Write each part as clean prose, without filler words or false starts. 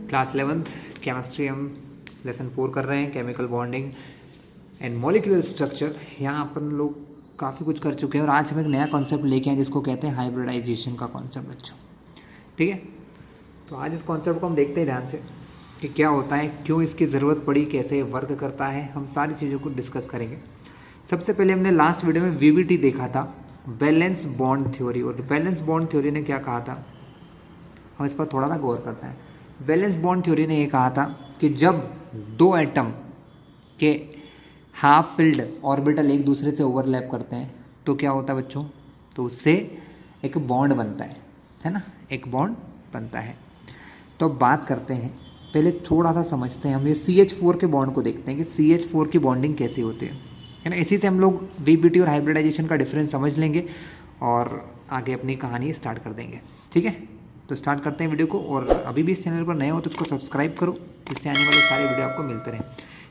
Class 11th chemistry हम lesson 4 कर रहे हैं, chemical bonding and molecular structure. यहाँ अपन लोग काफ़ी कुछ कर चुके हैं और आज हम एक नया कॉन्सेप्ट लेके आए जिसको कहते हैं हाइब्रिडाइजेशन का कॉन्सेप्ट बच्चों। ठीक है, तो आज इस कॉन्सेप्ट को हम देखते हैं ध्यान से कि क्या होता है, क्यों इसकी ज़रूरत पड़ी, कैसे वर्क करता है, हम सारी चीज़ों को डिस्कस करेंगे। सबसे पहले हमने लास्ट वीडियो में वीबीटी देखा था, बैलेंस बॉन्ड थ्योरी, और बैलेंस बॉन्ड थ्योरी ने क्या कहा था, हम इस पर थोड़ा सा गौर करते हैं। बैलेंस बॉन्ड थ्योरी ने ये कहा था कि जब दो एटम के हाफ फिल्ड ऑर्बिटल एक दूसरे से ओवरलैप करते हैं तो क्या होता है बच्चों, तो उससे एक बॉन्ड बनता है ना, एक बॉन्ड बनता है। तो अब बात करते हैं, पहले थोड़ा सा समझते हैं हम ये CH4 के बॉन्ड को देखते हैं कि CH4 की बॉन्डिंग कैसी होती है ना। इसी से हम लोग VBT और हाइब्रिडाइजेशन का डिफरेंस समझ लेंगे और आगे अपनी कहानी स्टार्ट कर देंगे। ठीक है, तो स्टार्ट करते हैं वीडियो को। और अभी भी इस चैनल पर नए हो तो इसको सब्सक्राइब करो, जिससे आने वाले सारे वीडियो आपको मिलते रहें।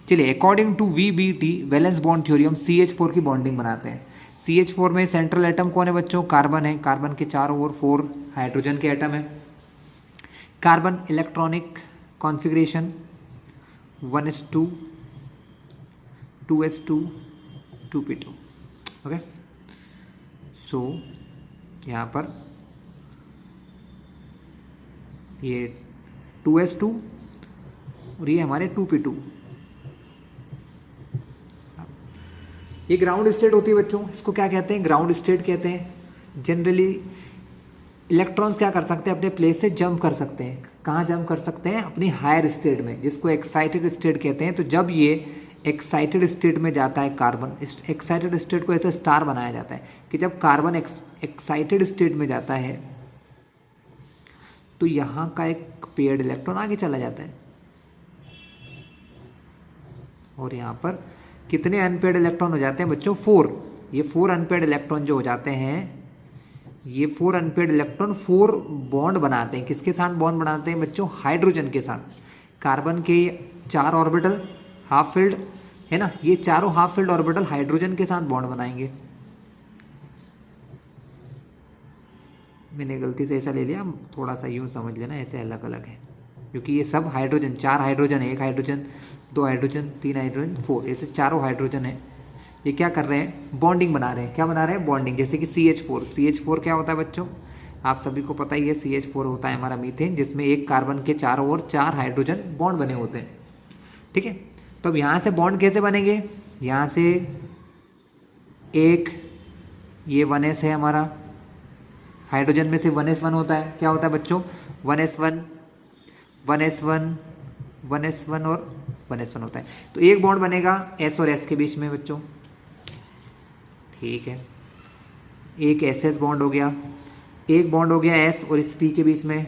चलिए, according to VBT valence bond theory हम CH4 की बॉन्डिंग बनाते हैं। CH4 में सेंट्रल एटम कौन है बच्चों, कार्बन है। कार्बन के चारों ओर 4 हाइड्रोजन के एटम है। Carbon electronic configuration 1s2 2s2 2p2। Okay, so यहाँ पर ये 2s2 और ये हमारे 2p2। ये ग्राउंड स्टेट होती है बच्चों, इसको क्या कहते हैं, ग्राउंड स्टेट कहते हैं। जनरली इलेक्ट्रॉन्स क्या कर सकते हैं, अपने प्लेस से जंप कर सकते हैं। कहाँ जंप कर सकते हैं, अपनी हायर स्टेट में, जिसको एक्साइटेड स्टेट कहते हैं। तो जब ये एक्साइटेड स्टेट में जाता है कार्बन, एक्साइटेड स्टेट को ऐसे स्टार बनाया जाता है कि जब कार्बन एक्साइटेड स्टेट में जाता है तो यहाँ का एक पेयर्ड इलेक्ट्रॉन आगे चला जाता है और यहाँ पर कितने अनपेयर्ड इलेक्ट्रॉन हो जाते हैं बच्चों, 4। ये 4 अनपेयर्ड इलेक्ट्रॉन जो हो जाते हैं, ये 4 अनपेयर्ड इलेक्ट्रॉन 4 बॉन्ड बनाते हैं। किसके साथ बॉन्ड बनाते हैं बच्चों, हाइड्रोजन के साथ। कार्बन के 4 ऑर्बिटल हाफ फिल्ड है ना, ये चारों हाफ फिल्ड ऑर्बिटल हाइड्रोजन के साथ बॉन्ड बनाएंगे। मैंने गलती से ऐसा ले लिया, थोड़ा सा यूँ समझ लेना, ऐसे अलग अलग है क्योंकि ये सब hydrogen, 4 hydrogen, 1 hydrogen, 2 hydrogen, 3 hydrogen, 4, ऐसे चारों हाइड्रोजन है। ये क्या कर रहे हैं, बॉन्डिंग बना रहे हैं। क्या बना रहे हैं, बॉन्डिंग। जैसे कि CH4 क्या होता है बच्चों, आप सभी को पता ही है, CH4 होता है हमारा मीथेन, जिसमें एक कार्बन के चारों ओर 4 हाइड्रोजन बॉन्ड बने होते हैं। ठीक है, तो अब यहाँ से बॉन्ड कैसे बनेंगे, यहाँ से एक ये 1s है हमारा, हाइड्रोजन में से 1s1 होता है। क्या होता है बच्चों, 1s1 1s1 1s1 और 1s1 होता है। तो एक बॉन्ड बनेगा S और S के बीच में बच्चों। ठीक है, एक SS बॉन्ड हो गया, एक बॉन्ड हो गया S और इस P के बीच में,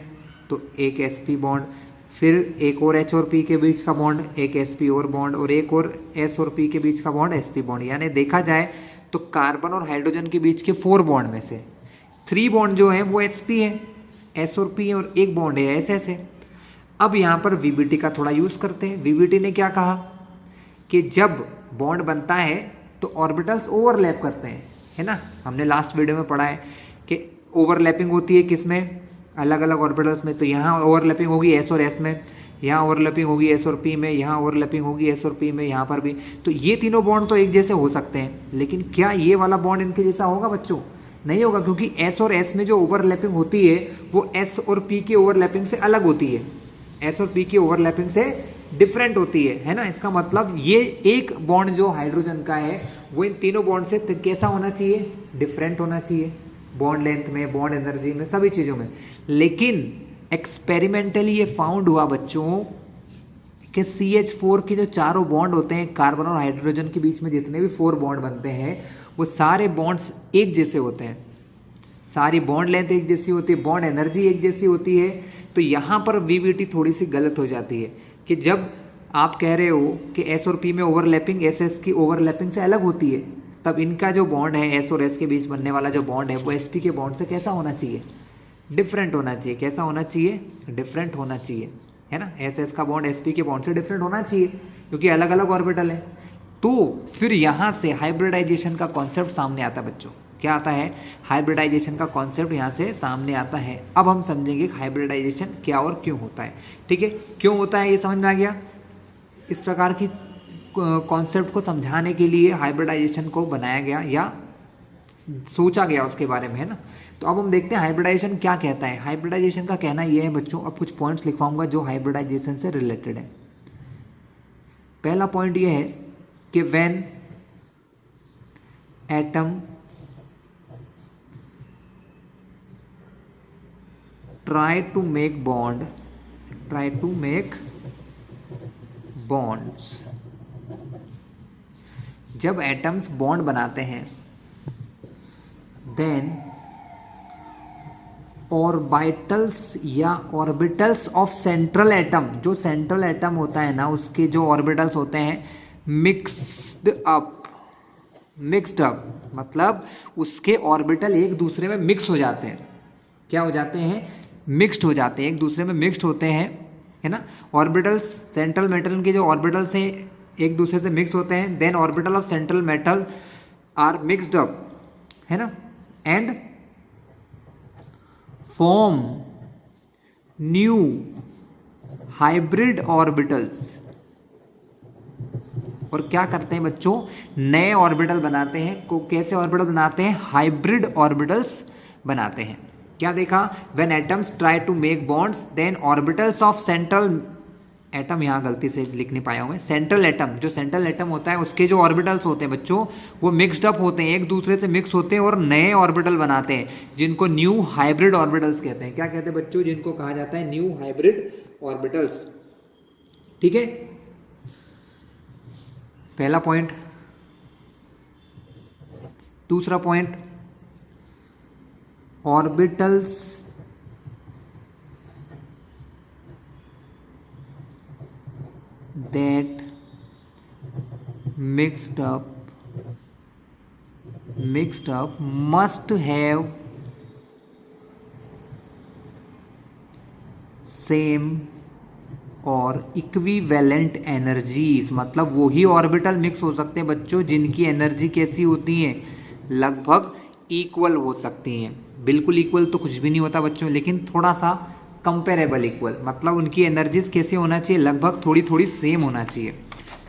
तो एक SP बॉन्ड। फिर एक और H और P के बीच का बॉन्ड, एक SP और बॉन्ड, और एक और S और P के बीच का बॉन्ड SP बॉन्ड। यानी देखा जाए तो कार्बन और हाइड्रोजन के बीच के 4 बॉन्ड में से 3 बॉन्ड जो है वो SP है, S और P है, और एक बॉन्ड है SS है। अब यहाँ पर VBT का थोड़ा यूज़ करते हैं। VBT ने क्या कहा कि जब बॉन्ड बनता है तो ऑर्बिटल्स ओवरलैप करते हैं, है ना। हमने लास्ट वीडियो में पढ़ा है कि ओवरलैपिंग होती है किस में, अलग अलग ऑर्बिटल्स में। तो यहाँ ओवरलैपिंग होगी S और S में, यहाँ ओवरलैपिंग होगी S और P में, यहाँ ओवरलैपिंग होगी S और P में, यहाँ पर भी। तो ये तीनों बॉन्ड तो एक जैसे हो सकते हैं, लेकिन क्या ये वाला बॉन्ड इनके जैसा होगा बच्चों, नहीं होगा, क्योंकि S और S में जो ओवरलैपिंग होती है वो S और P की ओवरलैपिंग से अलग होती है, S और P की ओवरलैपिंग से डिफरेंट होती है ना। इसका मतलब ये एक बॉन्ड जो हाइड्रोजन का है वो इन तीनों बॉन्ड से कैसा होना चाहिए, डिफरेंट होना चाहिए, बॉन्ड लेंथ में, बॉन्ड एनर्जी में, सभी चीज़ों में। लेकिन एक्सपेरिमेंटली ये फाउंड हुआ बच्चों कि CH4 के जो चारों बॉन्ड होते हैं कार्बन और हाइड्रोजन के बीच में, जितने भी 4 बॉन्ड बनते हैं वो सारे बॉन्ड्स एक जैसे होते हैं, सारी बॉन्ड लेंथ एक जैसी होती है, बॉन्ड एनर्जी एक जैसी होती है। तो यहाँ पर VBT थोड़ी सी गलत हो जाती है कि जब आप कह रहे हो कि S और P में ओवरलैपिंग SS की ओवरलैपिंग से अलग होती है, तब इनका जो बॉन्ड है S और S के बीच बनने वाला जो बॉन्ड है वो SP के बॉन्ड से कैसा होना चाहिए, डिफरेंट होना चाहिए। कैसा होना चाहिए, डिफरेंट होना चाहिए, है ना। SS का बॉन्ड SP के बॉन्ड से डिफरेंट होना चाहिए क्योंकि अलग अलग ऑर्बिटल है। तो फिर यहाँ से हाइब्रिडाइजेशन का कॉन्सेप्ट सामने आता है बच्चों। क्या आता है, हाइब्रिडाइजेशन का कॉन्सेप्ट यहाँ से सामने आता है। अब हम समझेंगे हाइब्रिडाइजेशन क्या और क्यों होता है। ठीक है, क्यों होता है ये समझ में आ गया। इस प्रकार की कॉन्सेप्ट को समझाने के लिए हाइब्रिडाइजेशन को बनाया गया या सोचा गया उसके बारे में, है ना। तो अब हम देखते हैं हाइब्रिडाइजेशन क्या कहता है। हाइब्रिडाइजेशन का कहना यह है बच्चों, अब कुछ पॉइंट्स लिखवाऊंगा जो हाइब्रिडाइजेशन से रिलेटेड है। पहला पॉइंट यह है कि when atom try to make bonds, जब एटम्स बॉन्ड बनाते हैं, देन ऑर्बिटल्स या ऑर्बिटल्स ऑफ सेंट्रल एटम, जो सेंट्रल एटम होता है ना उसके जो ऑर्बिटल्स होते हैं मिक्स्ड अप मतलब उसके ऑर्बिटल एक दूसरे में मिक्स हो जाते हैं। क्या हो जाते हैं, मिक्स्ड हो जाते हैं, एक दूसरे में मिक्स्ड होते हैं, है ना। ऑर्बिटल्स सेंट्रल मेटल के जो ऑर्बिटल्स हैं एक दूसरे से मिक्स होते हैं, then orbital of central metal are mixed up, है ना, and form new hybrid orbitals. और क्या करते हैं बच्चों, नए ऑर्बिटल बनाते हैं। को कैसे ऑर्बिटल बनाते हैं, हाइब्रिड ऑर्बिटल्स बनाते हैं। क्या देखा, when atoms try to make bonds then orbitals of central atom, यहाँ गलती से लिख नहीं पाया हूँ मैं, सेंट्रल एटम, जो सेंट्रल एटम होता है उसके जो ऑर्बिटल्स होते हैं बच्चों वो मिक्स्ड अप होते हैं, एक दूसरे से मिक्स होते हैं और नए ऑर्बिटल बनाते हैं, जिनको न्यू हाइब्रिड ऑर्बिटल्स कहते हैं। क्या कहते हैं बच्चों, जिनको कहा जाता है न्यू हाइब्रिड ऑर्बिटल्स। ठीक है, पहला पॉइंट। दूसरा point, orbitals that mixed up must have same और इक्विवेलेंट एनर्जीज, मतलब वही ऑर्बिटल मिक्स हो सकते हैं बच्चों जिनकी एनर्जी कैसी होती है, लगभग इक्वल हो सकती हैं। बिल्कुल इक्वल तो कुछ भी नहीं होता बच्चों, लेकिन थोड़ा सा कंपेरेबल इक्वल, मतलब उनकी एनर्जीज कैसे होना चाहिए, लगभग थोड़ी थोड़ी सेम होना चाहिए।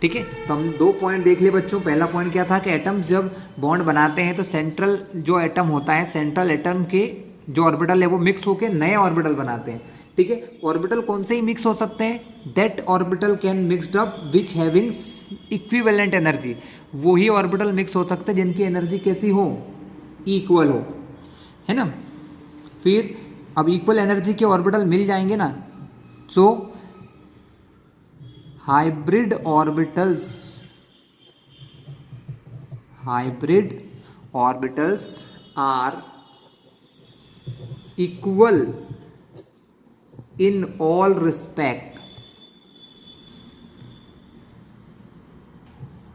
ठीक है, तो हम दो पॉइंट देख लिए बच्चों। पहला पॉइंट क्या था कि एटम्स जब बॉन्ड बनाते हैं तो सेंट्रल जो एटम होता है, सेंट्रल एटम के जो ऑर्बिटल है वो मिक्स होकर नए ऑर्बिटल बनाते हैं। ठीक है, ऑर्बिटल कौन से ही मिक्स हो सकते हैं, that orbital can mixed up which having equivalent energy, वही ऑर्बिटल मिक्स हो सकते हैं जिनकी एनर्जी कैसी हो, इक्वल हो, है ना। फिर अब इक्वल एनर्जी के ऑर्बिटल मिल जाएंगे ना, so hybrid orbitals are equal in all respect.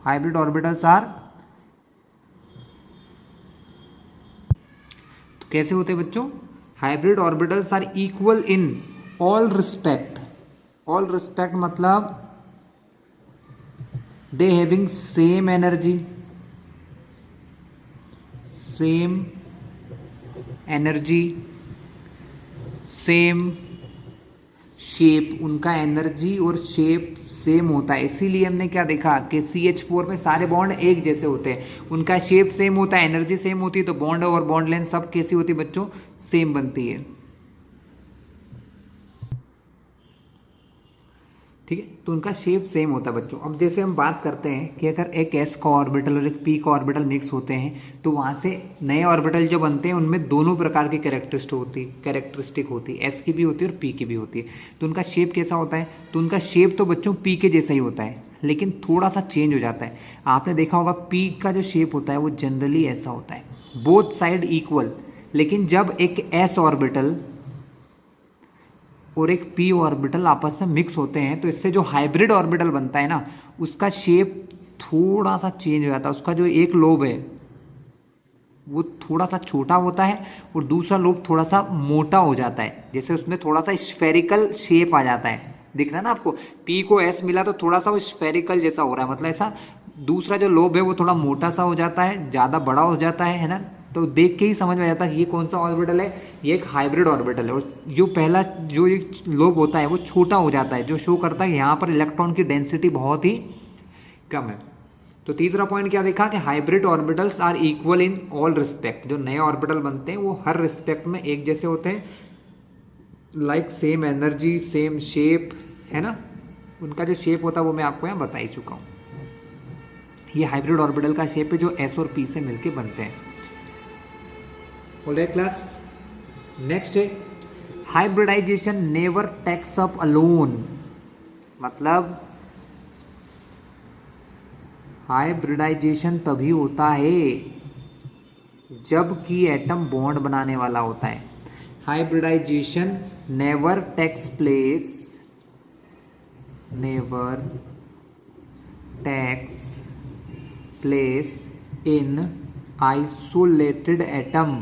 Hybrid orbitals are, तो कैसे होते हैं बच्चों, hybrid orbitals are equal in all respect. All respect मतलब they having same energy, same shape, उनका एनर्जी और शेप सेम होता है। इसीलिए हमने क्या देखा कि CH4 में सारे बॉन्ड एक जैसे होते हैं, उनका शेप सेम होता है, एनर्जी सेम होती है, तो बॉन्ड और बॉन्ड लेंथ सब कैसी होती है बच्चों, सेम बनती है। ठीक है, तो उनका शेप सेम होता है बच्चों। अब जैसे हम बात करते हैं कि अगर एक S का ऑर्बिटल और एक P का ऑर्बिटल मिक्स होते हैं तो वहाँ से नए ऑर्बिटल जो बनते हैं उनमें दोनों प्रकार की कैरेक्टरिस्टिक होती है, S की भी होती है और P की भी होती है। तो उनका शेप कैसा होता है, तो उनका शेप तो बच्चों P के जैसा ही होता है, लेकिन थोड़ा सा चेंज हो जाता है। आपने देखा होगा P का जो शेप होता है वो जनरली ऐसा होता है, बोथ साइड इक्वल, लेकिन जब एक S ऑर्बिटल और एक P ऑर्बिटल आपस में मिक्स होते हैं तो इससे जो हाइब्रिड ऑर्बिटल बनता है ना, उसका शेप थोड़ा सा चेंज हो जाता है। उसका जो एक लोब है वो थोड़ा सा छोटा होता है और दूसरा लोब थोड़ा सा मोटा हो जाता है, जैसे उसमें थोड़ा सा स्फेरिकल शेप आ जाता है। दिख रहा है ना आपको, P को S मिला तो थोड़ा सा वो स्फेरिकल जैसा हो रहा है, मतलब ऐसा। दूसरा जो लोब है वो थोड़ा मोटा सा हो जाता है, ज़्यादा बड़ा हो जाता है ना, तो देख के ही समझ में आ जाता है ये कौन सा ऑर्बिटल है, ये एक हाइब्रिड ऑर्बिटल है। और जो पहला जो एक लोब होता है वो छोटा हो जाता है, जो शो करता है यहाँ पर इलेक्ट्रॉन की डेंसिटी बहुत ही कम है। तो तीसरा पॉइंट क्या देखा कि hybrid orbitals are equal in all respect. जो नए ऑर्बिटल बनते हैं वो हर रिस्पेक्ट में एक जैसे होते हैं, like same energy, same shape, है ना। उनका जो शेप होता है वो मैं आपको यहाँ बता ही चुका हूँ। ये हाइब्रिड ऑर्बिटल का शेप है जो एस और पी से मिलके बनते हैं। ऑलराइट क्लास, नेक्स्ट है hybridisation never takes up alone. मतलब हाइब्रिडाइजेशन तभी होता है जबकि एटम बॉन्ड बनाने वाला होता है। Hybridisation never takes place in isolated atom.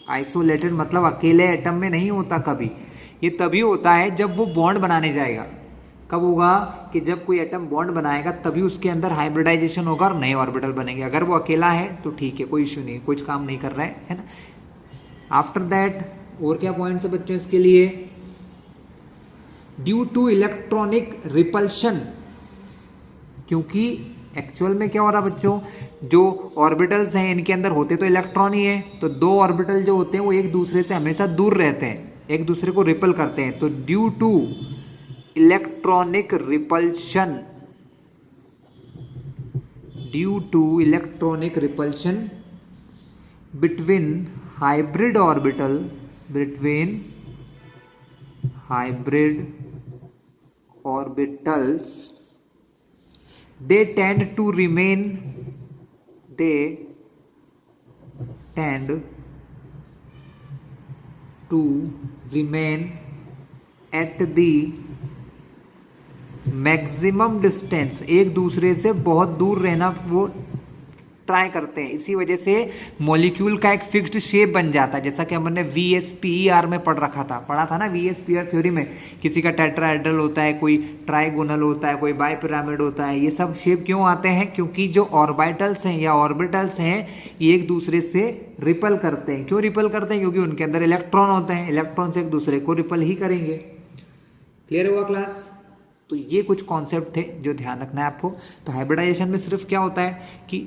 Isolated मतलब अकेले एटम में नहीं होता कभी, ये तभी होता है जब वो बॉन्ड बनाने जाएगा। कब होगा कि जब कोई एटम बॉन्ड बनाएगा तभी उसके अंदर हाइब्रिडाइजेशन होगा और नए ऑर्बिटल बनेंगे। अगर वो अकेला है तो ठीक है, कोई इश्यू नहीं, कुछ काम नहीं कर रहा है ना। आफ्टर दैट और क्या पॉइंट्स है बच्चों इसके लिए, ड्यू टू इलेक्ट्रॉनिक रिपल्शन। क्योंकि एक्चुअल में क्या हो रहा है बच्चों, जो ऑर्बिटल्स हैं इनके अंदर होते तो इलेक्ट्रॉन ही है, तो दो ऑर्बिटल जो होते हैं वो एक दूसरे से हमेशा दूर रहते हैं, एक दूसरे को रिपल करते हैं। तो due to electronic repulsion between hybrid orbitals they tend to remain at the maximum distance. एक दूसरे से बहुत दूर रहना वो ट्राई करते हैं, इसी वजह से मॉलिक्यूल का एक फिक्स्ड शेप बन जाता है। जैसा कि हमने VSPER में पढ़ा था ना, VSPER थ्योरी में किसी का टेट्राहेड्रल होता है, कोई ट्राइगोनल होता है, कोई बाई पिरामिड होता है। ये सब शेप क्यों आते हैं, क्योंकि जो ऑर्बिटल्स हैं या ऑर्बिटल्स हैं ये एक दूसरे से रिपल करते हैं। क्यों रिपल करते हैं, क्योंकि उनके अंदर इलेक्ट्रॉन होते हैं, इलेक्ट्रॉन से एक दूसरे को रिपल ही करेंगे। क्लियर हुआ क्लास। तो ये कुछ कॉन्सेप्ट थे जो ध्यान रखना है आपको। तो हाइब्रिडाइजेशन में सिर्फ क्या होता है कि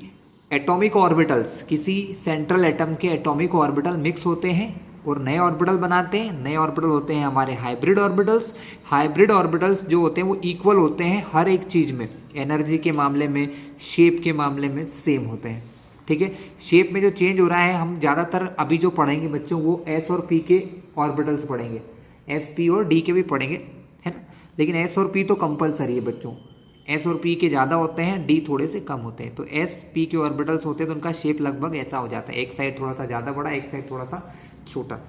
एटॉमिक ऑर्बिटल्स, किसी सेंट्रल एटम के एटॉमिक ऑर्बिटल मिक्स होते हैं और नए ऑर्बिटल बनाते हैं। नए ऑर्बिटल होते हैं हमारे हाइब्रिड ऑर्बिटल्स। हाइब्रिड ऑर्बिटल्स जो होते हैं वो इक्वल होते हैं हर एक चीज़ में, एनर्जी के मामले में, शेप के मामले में सेम होते हैं। ठीक है, शेप में जो चेंज हो रहा है हम ज़्यादातर अभी जो पढ़ेंगे बच्चों वो एस और पी के ऑर्बिटल्स पढ़ेंगे, एस पी और डी के भी पढ़ेंगे, है ना। लेकिन एस और पी तो कंपलसरी है बच्चों, एस और पी के ज़्यादा होते हैं, डी थोड़े से कम होते हैं। तो एस पी के ऑर्बिटल्स होते हैं तो उनका शेप लगभग ऐसा हो जाता है, एक साइड थोड़ा सा ज़्यादा बड़ा, एक साइड थोड़ा सा छोटा।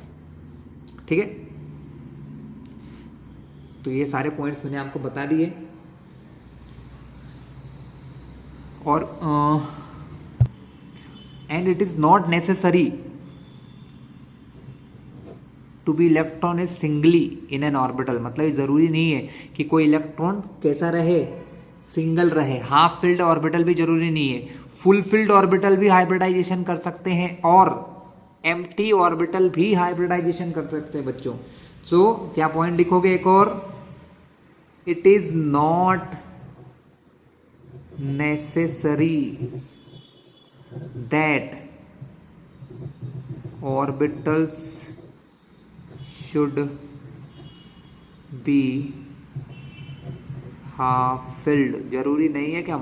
ठीक है, तो ये सारे पॉइंट्स मैंने आपको बता दिए। और and it is not necessary to be electron is singly in an orbital. मतलब ज़रूरी नहीं है कि कोई इलेक्ट्रॉन कैसा रहे, सिंगल रहे। हाफ फिल्ड ऑर्बिटल भी जरूरी नहीं है, फुल फिल्ड ऑर्बिटल भी हाइब्रिडाइजेशन कर सकते हैं और एम्प्टी ऑर्बिटल भी हाइब्रिडाइजेशन कर सकते हैं बच्चों। सो क्या पॉइंट लिखोगे एक और, it is not necessary that orbitals should be half filled. जरूरी नहीं है कि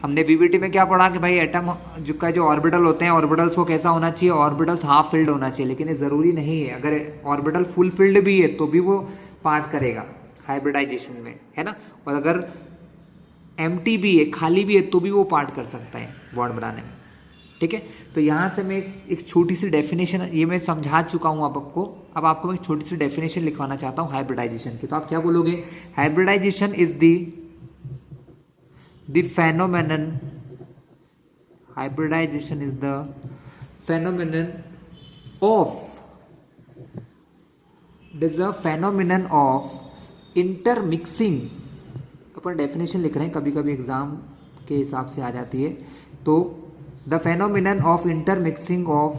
हमने बीबीटी में क्या पढ़ा कि भाई एटम का जो ऑर्बिटल होते हैं ऑर्बिटल्स को कैसा होना चाहिए, ऑर्बिटल्स हाफ फिल्ड होना चाहिए। लेकिन ये ज़रूरी नहीं है, अगर ऑर्बिटल फुल फिल्ड भी है तो भी वो पार्ट करेगा हाइब्रिडाइजेशन में, है ना। और अगर एम्प्टी भी है, खाली भी है, तो भी वो पार्ट कर सकता है बॉन्ड बनाने में। ठीक है, तो यहाँ से मैं एक छोटी सी डेफिनेशन, ये मैं समझा चुका हूँ आपको, अब आपको मैं एक छोटी सी डेफिनेशन लिखवाना चाहता हूँ हाइब्रिडाइजेशन की। तो आप क्या बोलोगे, hybridisation is the phenomenon, hybridization is the phenomenon of, it is a phenomenon of intermixing। Upon definition लिख रहे हैं, कभी कभी एग्जाम के हिसाब से आ जाती है। तो the phenomenon of intermixing of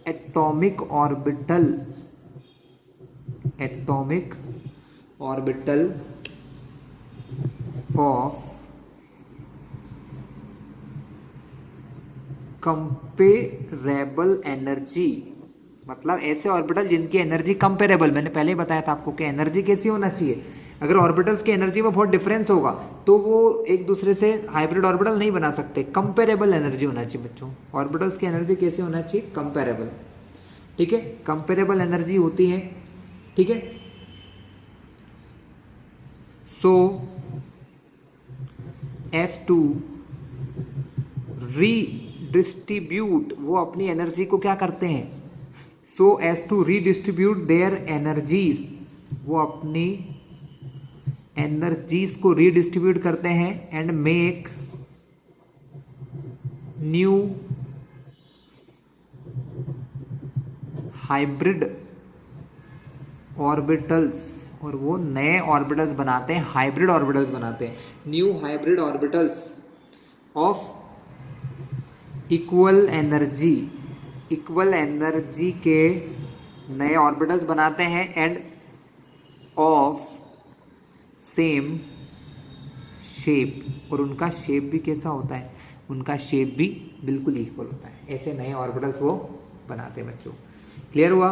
atomic orbital of comparable energy, मतलब ऐसे ऑर्बिटल जिनकी एनर्जी कंपेरेबल, मैंने पहले ही बताया था आपको कि एनर्जी कैसी होना चाहिए, अगर ऑर्बिटल्स की एनर्जी में बहुत डिफरेंस होगा तो वो एक दूसरे से हाइब्रिड ऑर्बिटल नहीं बना सकते। कंपेरेबल एनर्जी होना चाहिए बच्चों, ऑर्बिटल्स की एनर्जी कैसे होना चाहिए, कंपेरेबल, ठीक है, कंपेरेबल एनर्जी होती है, ठीक है। सो S2 रीडिस्ट्रीब्यूट, वो अपनी एनर्जी को क्या करते हैं, सो S2 रीडिस्ट्रीब्यूट देयर एनर्जीज, वो अपनी एनर्जीज को रीडिस्ट्रीब्यूट करते हैं and make new hybrid orbitals, और वो नए ऑर्बिटल्स बनाते हैं, हाइब्रिड ऑर्बिटल्स बनाते हैं, new hybrid orbitals of equal energy के नए ऑर्बिटल्स बनाते हैं एंड ऑफ सेम शेप, और उनका शेप भी कैसा होता है, उनका शेप भी बिल्कुल इक्वल होता है, ऐसे नए ऑर्बिटल्स वो बनाते हैं बच्चों। क्लियर हुआ?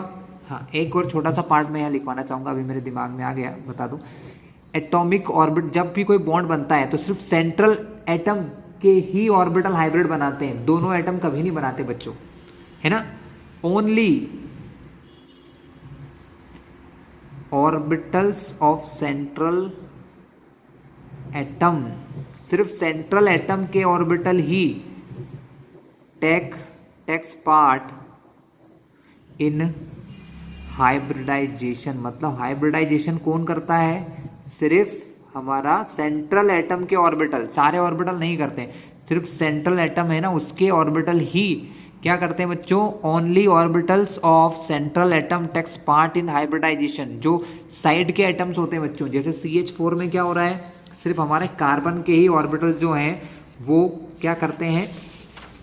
हाँ, एक और छोटा सा पार्ट मैं यहाँ लिखवाना चाहूँगा, अभी मेरे दिमाग में आ गया, बता दूँ। एटॉमिक ऑर्बिट, जब भी कोई बॉन्ड बनता है तो सिर्फ सेंट्रल एटम के ही ऑर्बिटल हाइब्रिड बनाते हैं, दोनों एटम कभी नहीं बनाते बच्चों, है ना। Only orbitals of central atom, सिर्फ सेंट्रल एटम के ऑर्बिटल ही टेक्स पार्ट इन हाइब्रिडाइजेशन, मतलब हाइब्रिडाइजेशन कौन करता है, सिर्फ हमारा सेंट्रल एटम के ऑर्बिटल, सारे ऑर्बिटल नहीं करते, सिर्फ सेंट्रल एटम है ना उसके ऑर्बिटल ही क्या करते हैं बच्चों, only orbitals of central atom takes part in hybridisation. जो साइड के एटम्स होते हैं बच्चों, जैसे CH4 में क्या हो रहा है, सिर्फ हमारे कार्बन के ही ऑर्बिटल जो हैं वो क्या करते हैं,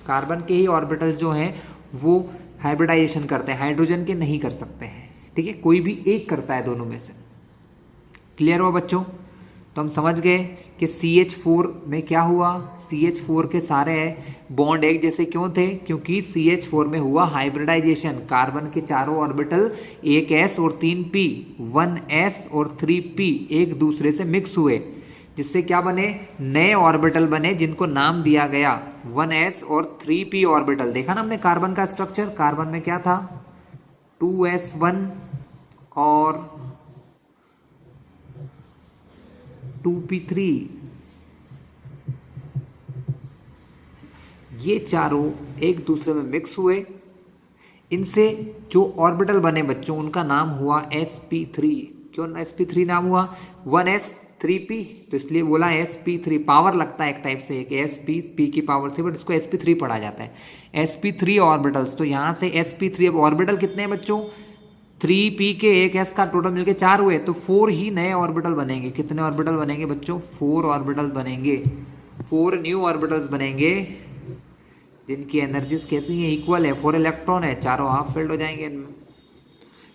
कार्बन के ही ऑर्बिटल जो हैं वो हाइब्रिडाइजेशन करते हैं, हाइड्रोजन के नहीं कर सकते हैं, ठीक है, कोई भी एक करता है दोनों में से। क्लियर हुआ बच्चों? तो हम समझ गए कि CH4 में क्या हुआ, CH4 के सारे बॉन्ड एक जैसे क्यों थे, क्योंकि CH4 में हुआ हाइब्रिडाइजेशन, कार्बन के चारों ऑर्बिटल एक S और 3p, 1s और 3p एक दूसरे से मिक्स हुए, जिससे क्या बने, नए ऑर्बिटल बने जिनको नाम दिया गया 1s और 3p ऑर्बिटल। देखा ना हमने कार्बन का स्ट्रक्चर, कार्बन में क्या था, 2s1 और 2p3, ये चारों एक दूसरे में मिक्स हुए, इनसे जो ऑर्बिटल बने बच्चों उनका नाम हुआ sp3। क्यों sp3 नाम हुआ, 1s 3p, तो इसलिए बोला sp3, पावर लगता है एक टाइप से, एक sp की पावर 3, बट इसको sp3 पढ़ा जाता है, sp3 ऑर्बिटल्स। तो यहाँ से sp3, अब ऑर्बिटल कितने हैं बच्चों, 3p के एक s का टोटल मिलके 4 हुए, तो 4 ही नए ऑर्बिटल बनेंगे। कितने ऑर्बिटल बनेंगे बच्चों, 4 ऑर्बिटल बनेंगे, 4 न्यू ऑर्बिटल्स बनेंगे जिनकी एनर्जीज कैसी है, इक्वल है, 4 इलेक्ट्रॉन है, चारों हाफ फिल्ड हो जाएंगे,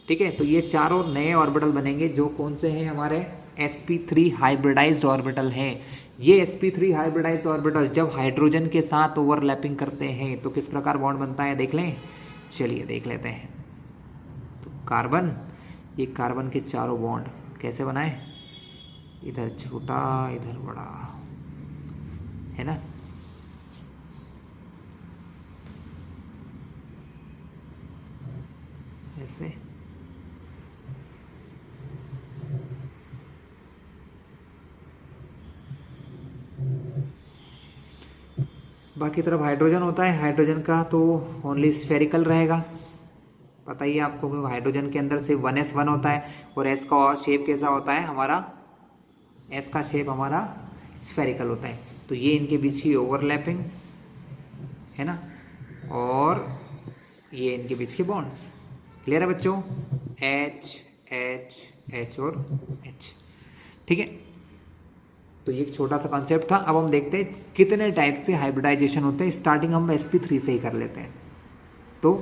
ठीक है। तो ये चारों नए ऑर्बिटल बनेंगे जो कौन से हैं, हमारे sp3 हाइब्रिडाइज्ड ऑर्बिटल हैं। ये sp3 हाइब्रिडाइज्ड ऑर्बिटल जब हाइड्रोजन के साथ ओवरलैपिंग करते हैं तो किस प्रकार बॉन्ड बनता है, देख लें, चलिए देख लेते हैं। तो कार्बन, ये कार्बन के चारों बॉन्ड कैसे बनाए, इधर छोटा इधर बड़ा, है ना, ऐसे। बाकी तरफ हाइड्रोजन होता है, हाइड्रोजन का तो ओनली स्फेरिकल रहेगा, पता ही है आपको, हाइड्रोजन के अंदर सिर्फ 1s1 होता है, और s का शेप कैसा होता है हमारा, s का शेप हमारा स्फेरिकल होता है। तो ये इनके बीच की ओवरलैपिंग है ना, और ये इनके बीच के बॉन्ड्स। क्लियर है बच्चों, H H H और H, ठीक है। तो ये एक छोटा सा कॉन्सेप्ट था। अब हम देखते हैं कितने टाइप से हाइब्रिडाइजेशन होते हैं। स्टार्टिंग हम sp3 से ही कर लेते हैं। तो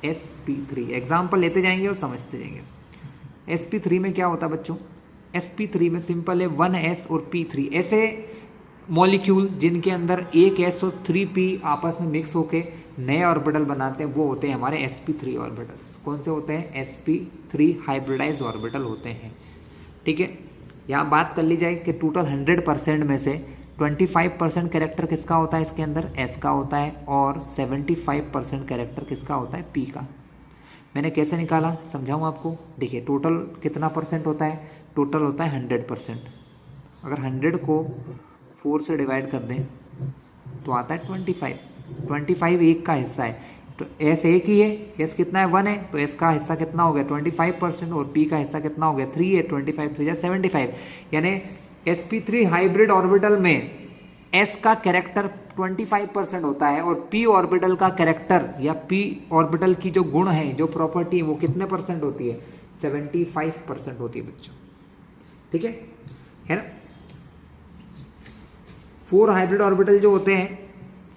sp3 एग्जाम्पल लेते जाएंगे और समझते जाएंगे। sp3 में क्या होता है बच्चों? sp3 में सिंपल है 1s और p3 ऐसे मॉलिक्यूल जिनके अंदर एक s और 3p आपस में मिक्स होके नए ऑर्बिटल बनाते हैं, वो होते हैं हमारे sp3 ऑर्बिटल्स। कौन से होते हैं? sp3 हाइब्रिडाइज्ड ऑर्बिटल होते हैं। ठीक है, यहाँ बात कर ली जाए कि टोटल 100% में से 25% कैरेक्टर किसका होता है इसके अंदर? s का होता है, और 75% कैरेक्टर किसका होता है? p का। मैंने कैसे निकाला समझाऊँ आपको। देखिए टोटल कितना परसेंट होता है? टोटल होता है 100%। अगर 100 को 4 से डिवाइड कर दें तो आता है 25। एक का हिस्सा है, तो एस एक ही है, एस कितना है? 1 है, तो एस का हिस्सा कितना हो गया? 25%, और पी का हिस्सा कितना हो गया? 3 है। 25 3 75, यानी sp3 हाइब्रिड ऑर्बिटल में एस का कैरेक्टर 25% होता है, और पी ऑर्बिटल का कैरेक्टर या पी ऑर्बिटल की जो गुण है, जो प्रॉपर्टी है, वो कितने परसेंट होती है? 75% होती है बच्चों। ठीक है ना। 4 हाइब्रिड ऑर्बिटल जो होते हैं,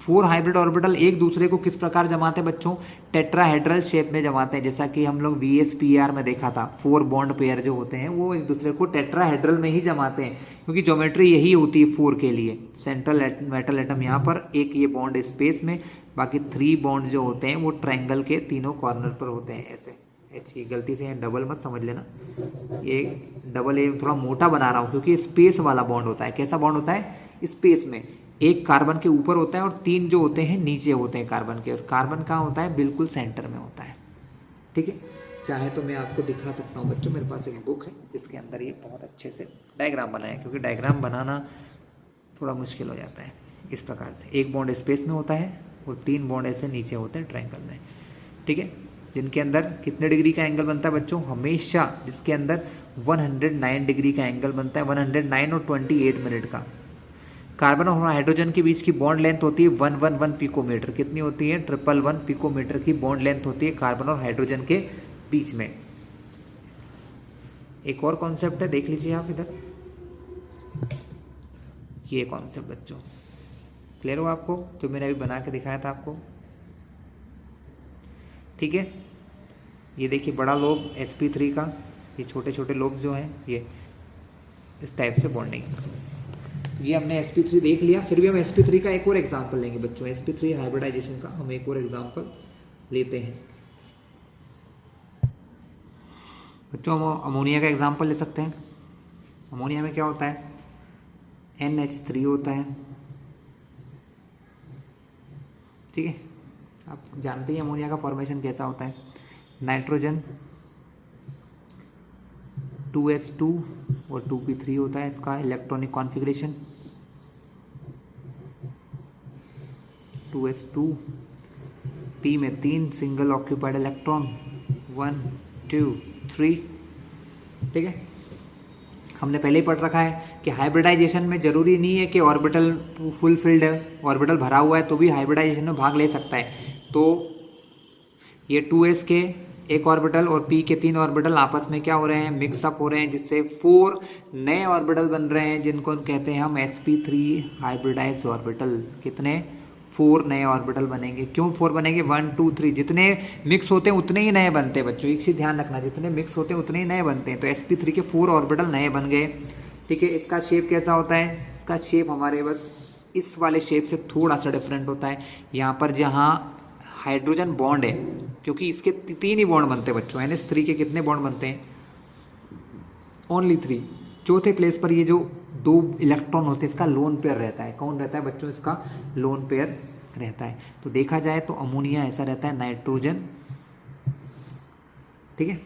4 हाइब्रिड ऑर्बिटल एक दूसरे को किस प्रकार जमाते हैं बच्चों? टेट्राहेड्रल शेप में जमाते हैं। जैसा कि हम लोग VSPR में देखा था, 4 बॉन्ड पेयर जो होते हैं वो एक दूसरे को टेट्राहेड्रल में ही जमाते हैं, क्योंकि ज्योमेट्री यही होती है 4 के लिए। सेंट्रल मेटल एटम यहाँ पर, एक ये बॉन्ड स्पेस में, बाकी 3 बॉन्ड जो होते हैं वो ट्रायंगल के तीनों कॉर्नर पर होते हैं ऐसे। ये गलती से डबल मत समझ लेना, ये डबल ए थोड़ा मोटा बना रहा हूँ क्योंकि स्पेस वाला बॉन्ड होता है। कैसा बॉन्ड होता है? स्पेस में एक कार्बन के ऊपर होता है और 3 जो होते हैं नीचे होते हैं कार्बन के, और कार्बन कहाँ होता है? बिल्कुल सेंटर में होता है। ठीक है, चाहे तो मैं आपको दिखा सकता हूँ बच्चों, मेरे पास एक बुक है जिसके अंदर ये बहुत अच्छे से डायग्राम बनाया है, क्योंकि डायग्राम बनाना थोड़ा मुश्किल हो जाता है। इस प्रकार से एक बॉन्ड स्पेस में होता है और 3 बॉन्ड ऐसे नीचे होते हैं ट्रायंगल में। ठीक है, जिनके अंदर कितने डिग्री का एंगल बनता है बच्चों? हमेशा जिसके अंदर 109 डिग्री का एंगल बनता है, 109 और 28 मिनट का। कार्बन और हाइड्रोजन के बीच की बॉन्ड लेंथ होती है 111 पिकोमीटर। कितनी होती है? 111 पिकोमीटर की बॉन्ड लेंथ होती है कार्बन और हाइड्रोजन के बीच में। एक और कॉन्सेप्ट है, देख लीजिए आप इधर, ये कॉन्सेप्ट बच्चों क्लियर हो आपको, जो मैंने अभी बना के दिखाया था आपको? ठीक है, ये देखिए बड़ा लोब sp3 का, ये छोटे छोटे लोब जो हैं ये इस टाइप से बॉन्डिंग। तो ये हमने sp3 देख लिया। फिर भी हम sp3 का एक और एग्जांपल लेंगे बच्चों, sp3 हाइब्रिडाइजेशन का हम एक और एग्जांपल लेते हैं बच्चों। हम अमोनिया का एग्जांपल ले सकते हैं। अमोनिया में क्या होता है? NH3 होता है। ठीक है, आप जानते ही अमोनिया का फॉर्मेशन कैसा होता है। नाइट्रोजन 2H2 और 2p3 होता है इसका इलेक्ट्रॉनिक कॉन्फ़िगरेशन। 2H2, P में 3 सिंगल ऑक्यूपाइड इलेक्ट्रॉन, 1 2 3। ठीक है, हमने पहले ही पढ़ रखा है कि हाइब्रिडाइजेशन में ज़रूरी नहीं है कि ऑर्बिटल फुल फिल्ड है, ऑर्बिटल भरा हुआ है तो भी हाइब्रिडाइजेशन में भाग ले सकता है। तो ये 2s के एक ऑर्बिटल और p के 3 ऑर्बिटल आपस में क्या हो रहे हैं? मिक्सअप हो रहे हैं, जिससे 4 नए ऑर्बिटल बन रहे हैं, जिनको कहते हैं हम sp3 हाइब्रिडाइज्ड ऑर्बिटल। कितने? 4 नए ऑर्बिटल बनेंगे। क्यों 4 बनेंगे? 1 2 3, जितने मिक्स होते हैं उतने ही नए बनते हैं बच्चों। एक चीज़ ध्यान रखना, जितने मिक्स होते हैं उतने ही नए बनते हैं। तो sp3 के 4 ऑर्बिटल नए बन गए। ठीक है, इसका शेप कैसा होता है? इसका शेप हमारे बस इस वाले शेप से थोड़ा सा डिफरेंट होता है। यहाँ पर जहाँ हाइड्रोजन बॉन्ड है, क्योंकि इसके 3 ही बॉन्ड बनते हैं बच्चों। NH3 के कितने बॉन्ड बनते हैं? ओनली 3। चौथे प्लेस पर ये जो 2 इलेक्ट्रॉन होते हैं इसका लोन पेयर रहता है। कौन रहता है बच्चों? इसका लोन पेयर रहता है। तो देखा जाए तो अमोनिया ऐसा रहता है, नाइट्रोजन, ठीक है,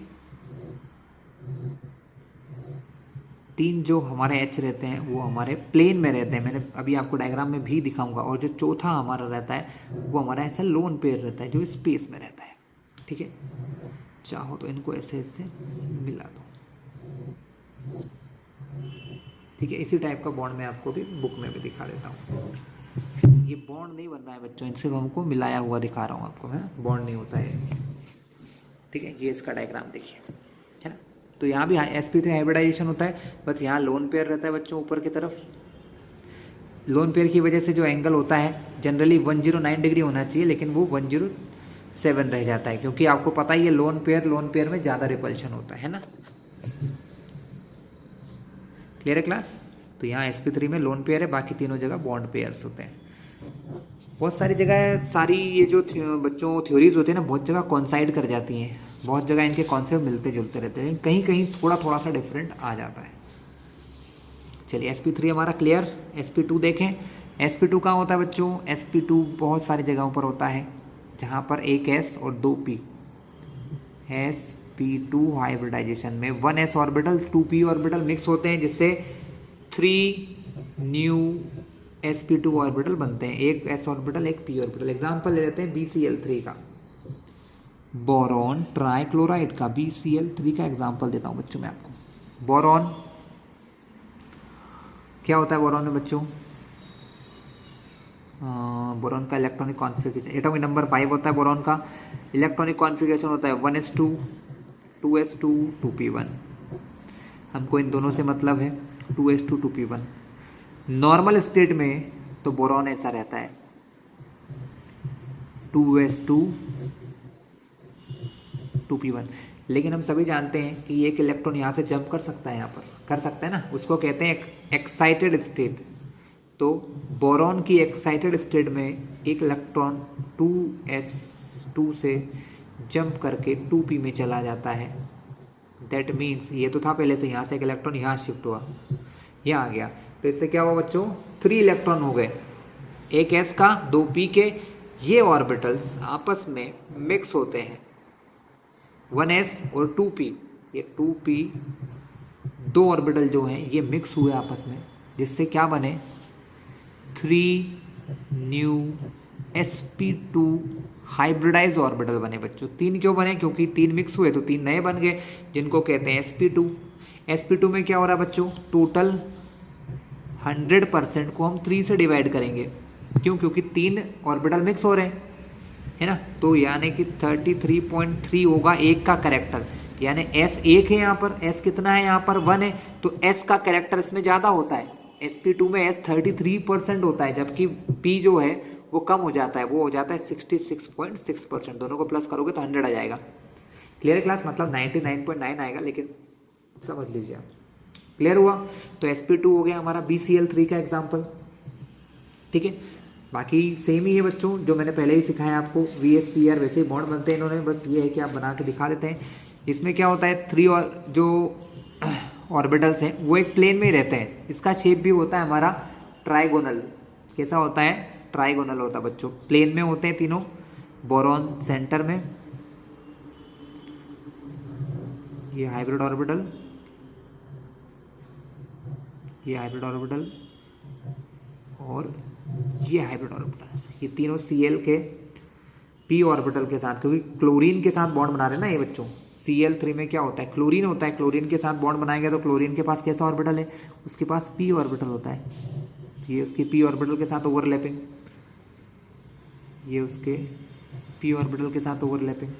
3 जो हमारे H रहते हैं वो हमारे प्लेन में रहते हैं। मैंने अभी आपको डायग्राम में भी दिखाऊंगा। और जो चौथा हमारा रहता है वो हमारा ऐसा लोन पेयर रहता है जो स्पेस में रहता है। ठीक है, चाहो तो इनको ऐसे ऐसे मिला दो। ठीक है, इसी टाइप का बॉन्ड मैं आपको भी बुक में भी दिखा देता हूँ। ये बॉन्ड नहीं बन रहा है बच्चों, इनसे हमको मिलाया हुआ दिखा रहा हूँ आपको मैं, बॉन्ड नहीं होता है। ठीक है, ये इसका डायग्राम देखिए, है ना। तो यहाँ भी sp3 हाइब्रिडाइजेशन होता है, बस यहाँ लोन पेयर रहता है बच्चों ऊपर की तरफ, लोन पेयर की वजह से जो एंगल होता है जनरली 109 डिग्री होना चाहिए, लेकिन वो 107 रह जाता है, क्योंकि आपको पता ही है लोन पेयर में ज़्यादा रिपल्शन होता है ना। क्लियर है क्लास? तो यहाँ sp3 में लोन पेयर है, बाकी तीनों जगह बॉन्ड पेयर्स होते हैं। बहुत सारी जगह सारी ये जो बच्चों थ्योरीज होती है ना, बहुत जगह कॉन्साइड कर जाती हैं, बहुत जगह इनके कॉन्सेप्ट मिलते जुलते रहते हैं, कहीं कहीं थोड़ा थोड़ा सा डिफरेंट आ जाता है। चलिए sp3 हमारा क्लियर। sp2 देखें। sp2 कहाँ होता है बच्चों? sp2 बहुत सारी जगहों पर होता है, जहाँ पर एक s और दो p। sp2 हाइब्रिडाइजेशन में 1s orbital 2p orbital mix होते हैं, जिससे 3 न्यू sp2 ऑर्बिटल बनते हैं, एक s ऑर्बिटल एक p ऑर्बिटल। एग्जांपल ले लेते हैं BCl3 का, बोरॉन ट्राइक्लोराइड का, BCl3 का एग्जांपल देता हूं बच्चों मैं आपको। बोरॉन क्या होता है बोरॉन में बच्चों? बोरॉन का इलेक्ट्रॉनिक कॉन्फ़िगरेशन, एटॉमिक नंबर 5 होता है बोरॉन का। इलेक्ट्रॉनिक कॉन्फ़िगरेशन होता है 1s2 2s2 2p1। हमको इन दोनों से मतलब है 2s2 2p1। नॉर्मल स्टेट में तो बोरॉन ऐसा रहता है 2s2 2p1, लेकिन हम सभी जानते हैं कि एक इलेक्ट्रॉन यहाँ से जंप कर सकता है, यहाँ पर कर सकता है ना, उसको कहते हैं एक्साइटेड स्टेट। तो बोरॉन की एक्साइटेड स्टेट में एक इलेक्ट्रॉन 2s2 से जंप करके 2p में चला जाता है। दैट मीन्स ये तो था पहले से, यहाँ से एक इलेक्ट्रॉन यहाँ शिफ्ट हुआ, यहाँ आ गया, तो इससे क्या हुआ बच्चों? 3 इलेक्ट्रॉन हो गए, एक s का 2p के। ये ऑर्बिटल्स आपस में मिक्स होते हैं, 1s और 2p, ये 2p दो ऑर्बिटल जो हैं ये मिक्स हुए आपस में, जिससे क्या बने? 3 न्यू sp2 हाइब्रिडाइज्ड ऑर्बिटल बने बच्चों। 3 क्यों बने? क्योंकि 3 मिक्स हुए तो 3 नए बन गए, जिनको कहते हैं sp2। sp2 में क्या हो रहा है बच्चों? टोटल 100% को हम 3 से डिवाइड करेंगे, क्यों? क्योंकि 3 ऑर्बिटल मिक्स हो रहे हैं, है ना। तो यानी कि 33.3 होगा एक का कैरेक्टर, यानी s 1 है यहाँ पर, s कितना है यहाँ पर? 1 है, तो s का कैरेक्टर इसमें ज़्यादा होता है। sp2 में s 33% होता है, जबकि p जो है वो कम हो जाता है, वो हो जाता है 66.6%। दोनों को प्लस करोगे तो 100 आ जाएगा। क्लियर है क्लास? मतलब 99.9 आएगा, लेकिन समझ लीजिए आप। क्लियर हुआ? तो sp2 हो गया हमारा BCl3 का एग्जाम्पल, ठीक है। बाकी सेम ही है बच्चों, जो मैंने पहले ही सिखाया आपको, VSPR वैसे ही बॉन्ड बनते हैं इन्होंने, बस ये है कि आप बना के दिखा देते हैं। इसमें क्या होता है, 3 और जो ऑर्बिटल्स हैं वो एक प्लेन में ही रहते हैं। इसका शेप भी होता है हमारा ट्राइगोनल। कैसा होता है? ट्राइगोनल होता है बच्चों, प्लेन में होते हैं तीनों। बोरॉन सेंटर में, ये हाइब्रिड ऑर्बिटल, ये हाइब्रिड ऑर्बिटल और ये हाइब्रिड ऑर्बिटल, ये तीनों Cl के p ऑर्बिटल के साथ, क्योंकि क्लोरीन के साथ बॉन्ड बना रहे हैं ना ये बच्चों। Cl3 में क्या होता है? क्लोरीन होता है, क्लोरीन के साथ बॉन्ड बनाएंगे तो क्लोरीन के पास कैसा ऑर्बिटल है? उसके पास p ऑर्बिटल होता है। ये उसके p ऑर्बिटल के साथ ओवरलैपिंग, ये उसके p ऑर्बिटल के साथ ओवरलैपिंग,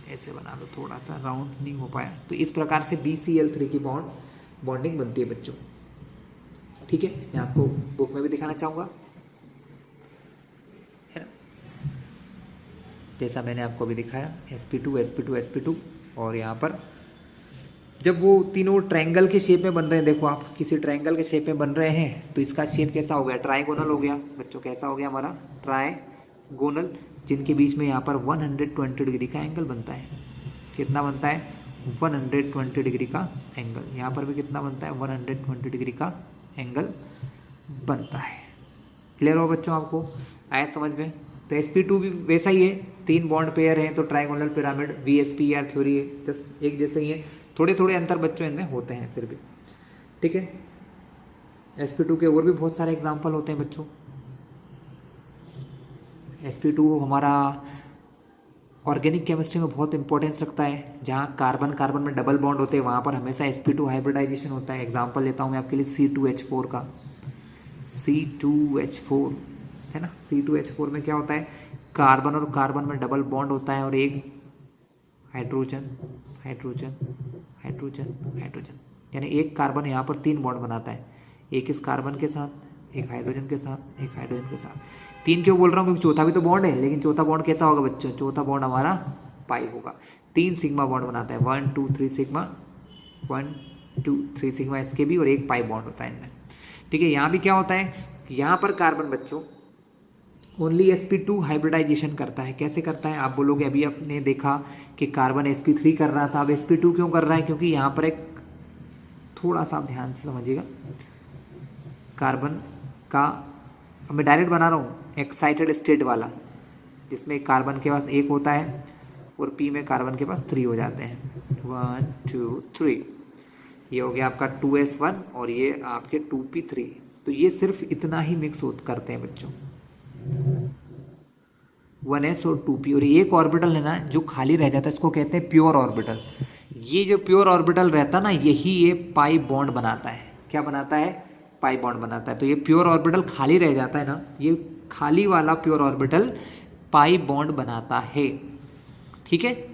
ऐसे बना दो, थोड़ा सा राउंड नहीं हो पाया। तो इस प्रकार से BCl3 की बॉन्डिंग बनती है बच्चों, ठीक है। मैं आपको बुक में भी दिखाना चाहूँगा, है ना, जैसा मैंने आपको अभी दिखाया, sp2 sp2 sp2। और यहाँ पर जब वो तीनों ट्रायंगल के शेप में बन रहे हैं, देखो आप किसी ट्रायंगल के शेप में बन रहे हैं, तो इसका शेप कैसा हो गया? ट्राइगोनल हो गया बच्चों। कैसा हो गया हमारा? ट्राइगोनल, जिनके बीच में यहाँ पर 120 डिग्री का एंगल बनता है। कितना बनता है? 120 डिग्री का एंगल। यहाँ पर भी कितना बनता है? 120 डिग्री का एंगल बनता है। क्लियर हो बच्चों? आपको आया समझ में? तो sp2 भी वैसा ही है, 3 बॉन्ड पेयर हैं, तो ट्राइगोनल पिरामिड VSPR थ्योरी है, जस्ट एक जैसे ही है, थोड़े थोड़े अंतर बच्चों इनमें होते हैं फिर भी, ठीक है। sp2 के और भी बहुत सारे एग्जाम्पल होते हैं बच्चों। sp2 हमारा ऑर्गेनिक केमिस्ट्री में बहुत इंपॉर्टेंस रखता है। जहाँ कार्बन कार्बन में डबल बॉन्ड होते हैं वहाँ पर हमेशा sp2 हाइब्रिडाइजेशन होता है। एग्जाम्पल लेता हूँ मैं आपके लिए C2H4 का, C2H4 है ना। C2H4 में क्या होता है? कार्बन और कार्बन में डबल बॉन्ड होता है और एक हाइड्रोजन हाइड्रोजन हाइड्रोजन हाइड्रोजन, यानी एक कार्बन यहाँ पर 3 बॉन्ड बनाता है, एक इस कार्बन के साथ, एक हाइड्रोजन के साथ, एक हाइड्रोजन के साथ। 3 क्यों बोल रहा हूँ, क्योंकि चौथा भी तो बॉन्ड है, लेकिन चौथा बॉन्ड कैसा होगा बच्चों, चौथा बॉन्ड हमारा पाई होगा। 3 सिग्मा बॉन्ड बनाता है, 1 2 3 सिग्मा, 1 2 3 सिग्मा इसके भी, और एक पाई बॉन्ड होता है इनमें। ठीक है, यहाँ भी क्या होता है, यहाँ पर कार्बन बच्चों ओनली sp2 हाइब्रिडाइजेशन करता है। कैसे करता है, आप बोलोगे अभी आपने देखा कि कार्बन sp3 कर रहा था, अब sp2 क्यों कर रहा है, क्योंकि यहाँ पर एक, थोड़ा सा आप ध्यान से समझिएगा, कार्बन का, अब मैं डायरेक्ट बना रहा हूँ एक्साइटेड स्टेट वाला, जिसमें कार्बन के पास 1 होता है और p में कार्बन के पास 3 हो जाते हैं, 1 2 3, ये हो गया आपका 2s1 और ये आपके 2p3। तो ये सिर्फ इतना ही मिक्स करते हैं बच्चों, 1s और 2p, और एक ऑर्बिटल है ना जो खाली रह जाता है, इसको कहते हैं प्योर ऑर्बिटल। ये जो प्योर ऑर्बिटल रहता है ना, यही ये पाई बॉन्ड बनाता है। क्या बनाता है, पाई बॉन्ड बनाता है। तो ये प्योर ऑर्बिटल खाली रह जाता है ना, ये खाली वाला प्योर ऑर्बिटल पाई बॉन्ड बनाता है। ठीक है,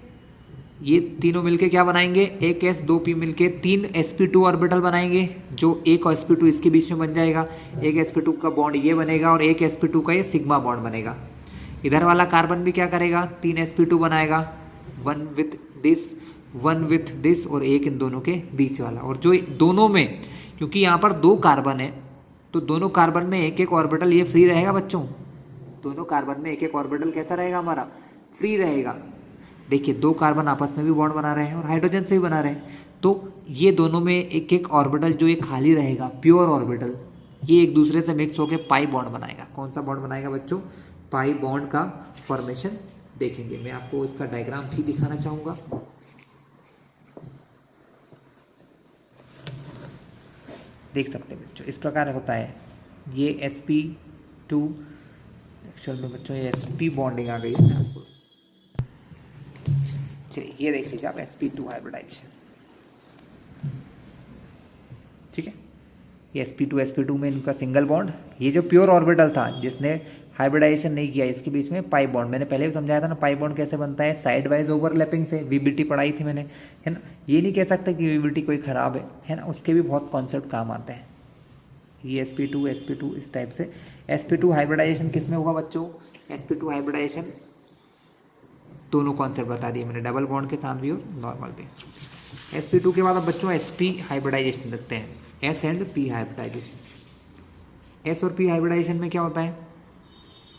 ये तीनों मिलके क्या बनाएंगे, एक s 2p मिलके 3 sp2 ऑर्बिटल बनाएंगे, जो एक sp2 इसके बीच में बन जाएगा, एक sp2 का बॉन्ड ये बनेगा और एक sp2 का ये सिग्मा बॉन्ड बनेगा। इधर वाला कार्बन भी क्या करेगा, 3 sp2 बनाएगा, 1 विथ दिस और एक इन दोनों के बीच वाला। और जो दोनों में, क्योंकि यहाँ पर 2 कार्बन है, तो दोनों कार्बन में एक एक ऑर्बिटल ये फ्री रहेगा बच्चों, दोनों कार्बन में एक एक ऑर्बिटल कैसा रहेगा हमारा, फ्री रहेगा। देखिए 2 कार्बन आपस में भी बॉन्ड बना रहे हैं और हाइड्रोजन से भी बना रहे हैं, तो ये दोनों में एक एक ऑर्बिटल जो ये खाली रहेगा, प्योर ऑर्बिटल, ये एक दूसरे से मिक्स होकर पाई बॉन्ड बनाएगा। कौन सा बॉन्ड बनाएगा बच्चों, पाई बॉन्ड का फॉर्मेशन देखेंगे। मैं आपको इसका डायग्राम भी दिखाना चाहूँगा। देख सकते हैं बच्चों, इस प्रकार होता है। ये sp2, एक्चुअल में बच्चों ये sp बॉन्डिंग आ गई है, मैं आपको, चलिए ये देख लीजिए आप, sp2 हाइब्रिडाइजेशन। ठीक है, ये sp2 में इनका सिंगल बॉन्ड, ये जो प्योर ऑर्बिटल था जिसने हाइब्रिडाइजेशन नहीं किया, इसके बीच में पाई बॉन्ड। मैंने पहले भी समझाया था ना, पाई बॉन्ड कैसे बनता है, साइड वाइज ओवरलैपिंग से, वीबीटी पढ़ाई थी मैंने, है ना। ये नहीं कह सकते कि वीबीटी कोई ख़राब है ना, उसके भी बहुत कॉन्सेप्ट काम आते हैं। ये sp2 इस टाइप से। sp2 हाइब्रिडाइजेशन किस में होगा बच्चों, sp2 हाइब्रिडाइजेशन दोनों कॉन्सेप्ट बता दिए मैंने, डबल बॉन्ड के साथ भी और नॉर्मल भी। sp2 के बाद अब बच्चों sp हाइब्रिडाइजेशन देखते हैं, s and p hybridisation. s और p हाइब्रिडाइजेशन में क्या होता है,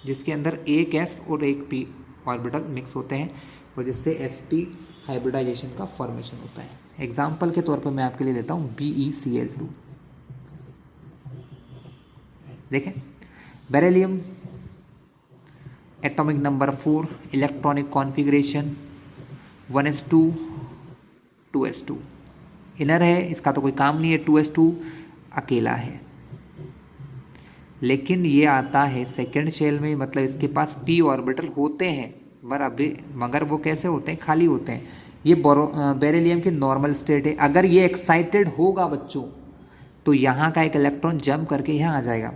जिसके अंदर एक s और एक p ऑर्बिटल मिक्स होते हैं और जिससे sp हाइब्रिडाइजेशन का फॉर्मेशन होता है। एग्जाम्पल के तौर पर मैं आपके लिए लेता हूँ BeCl2। देखें, beryllium atomic number 4, electronic configuration 1s2 2s2, inner है, इसका तो कोई काम नहीं है, 2s2 अकेला है। लेकिन ये आता है सेकेंड शेल में, मतलब इसके पास p ऑर्बिटल होते हैं, मगर वो कैसे होते हैं, खाली होते हैं। ये बेरिलियम की नॉर्मल स्टेट है। अगर ये एक्साइटेड होगा बच्चों, तो यहाँ का एक इलेक्ट्रॉन जंप करके यहाँ आ जाएगा,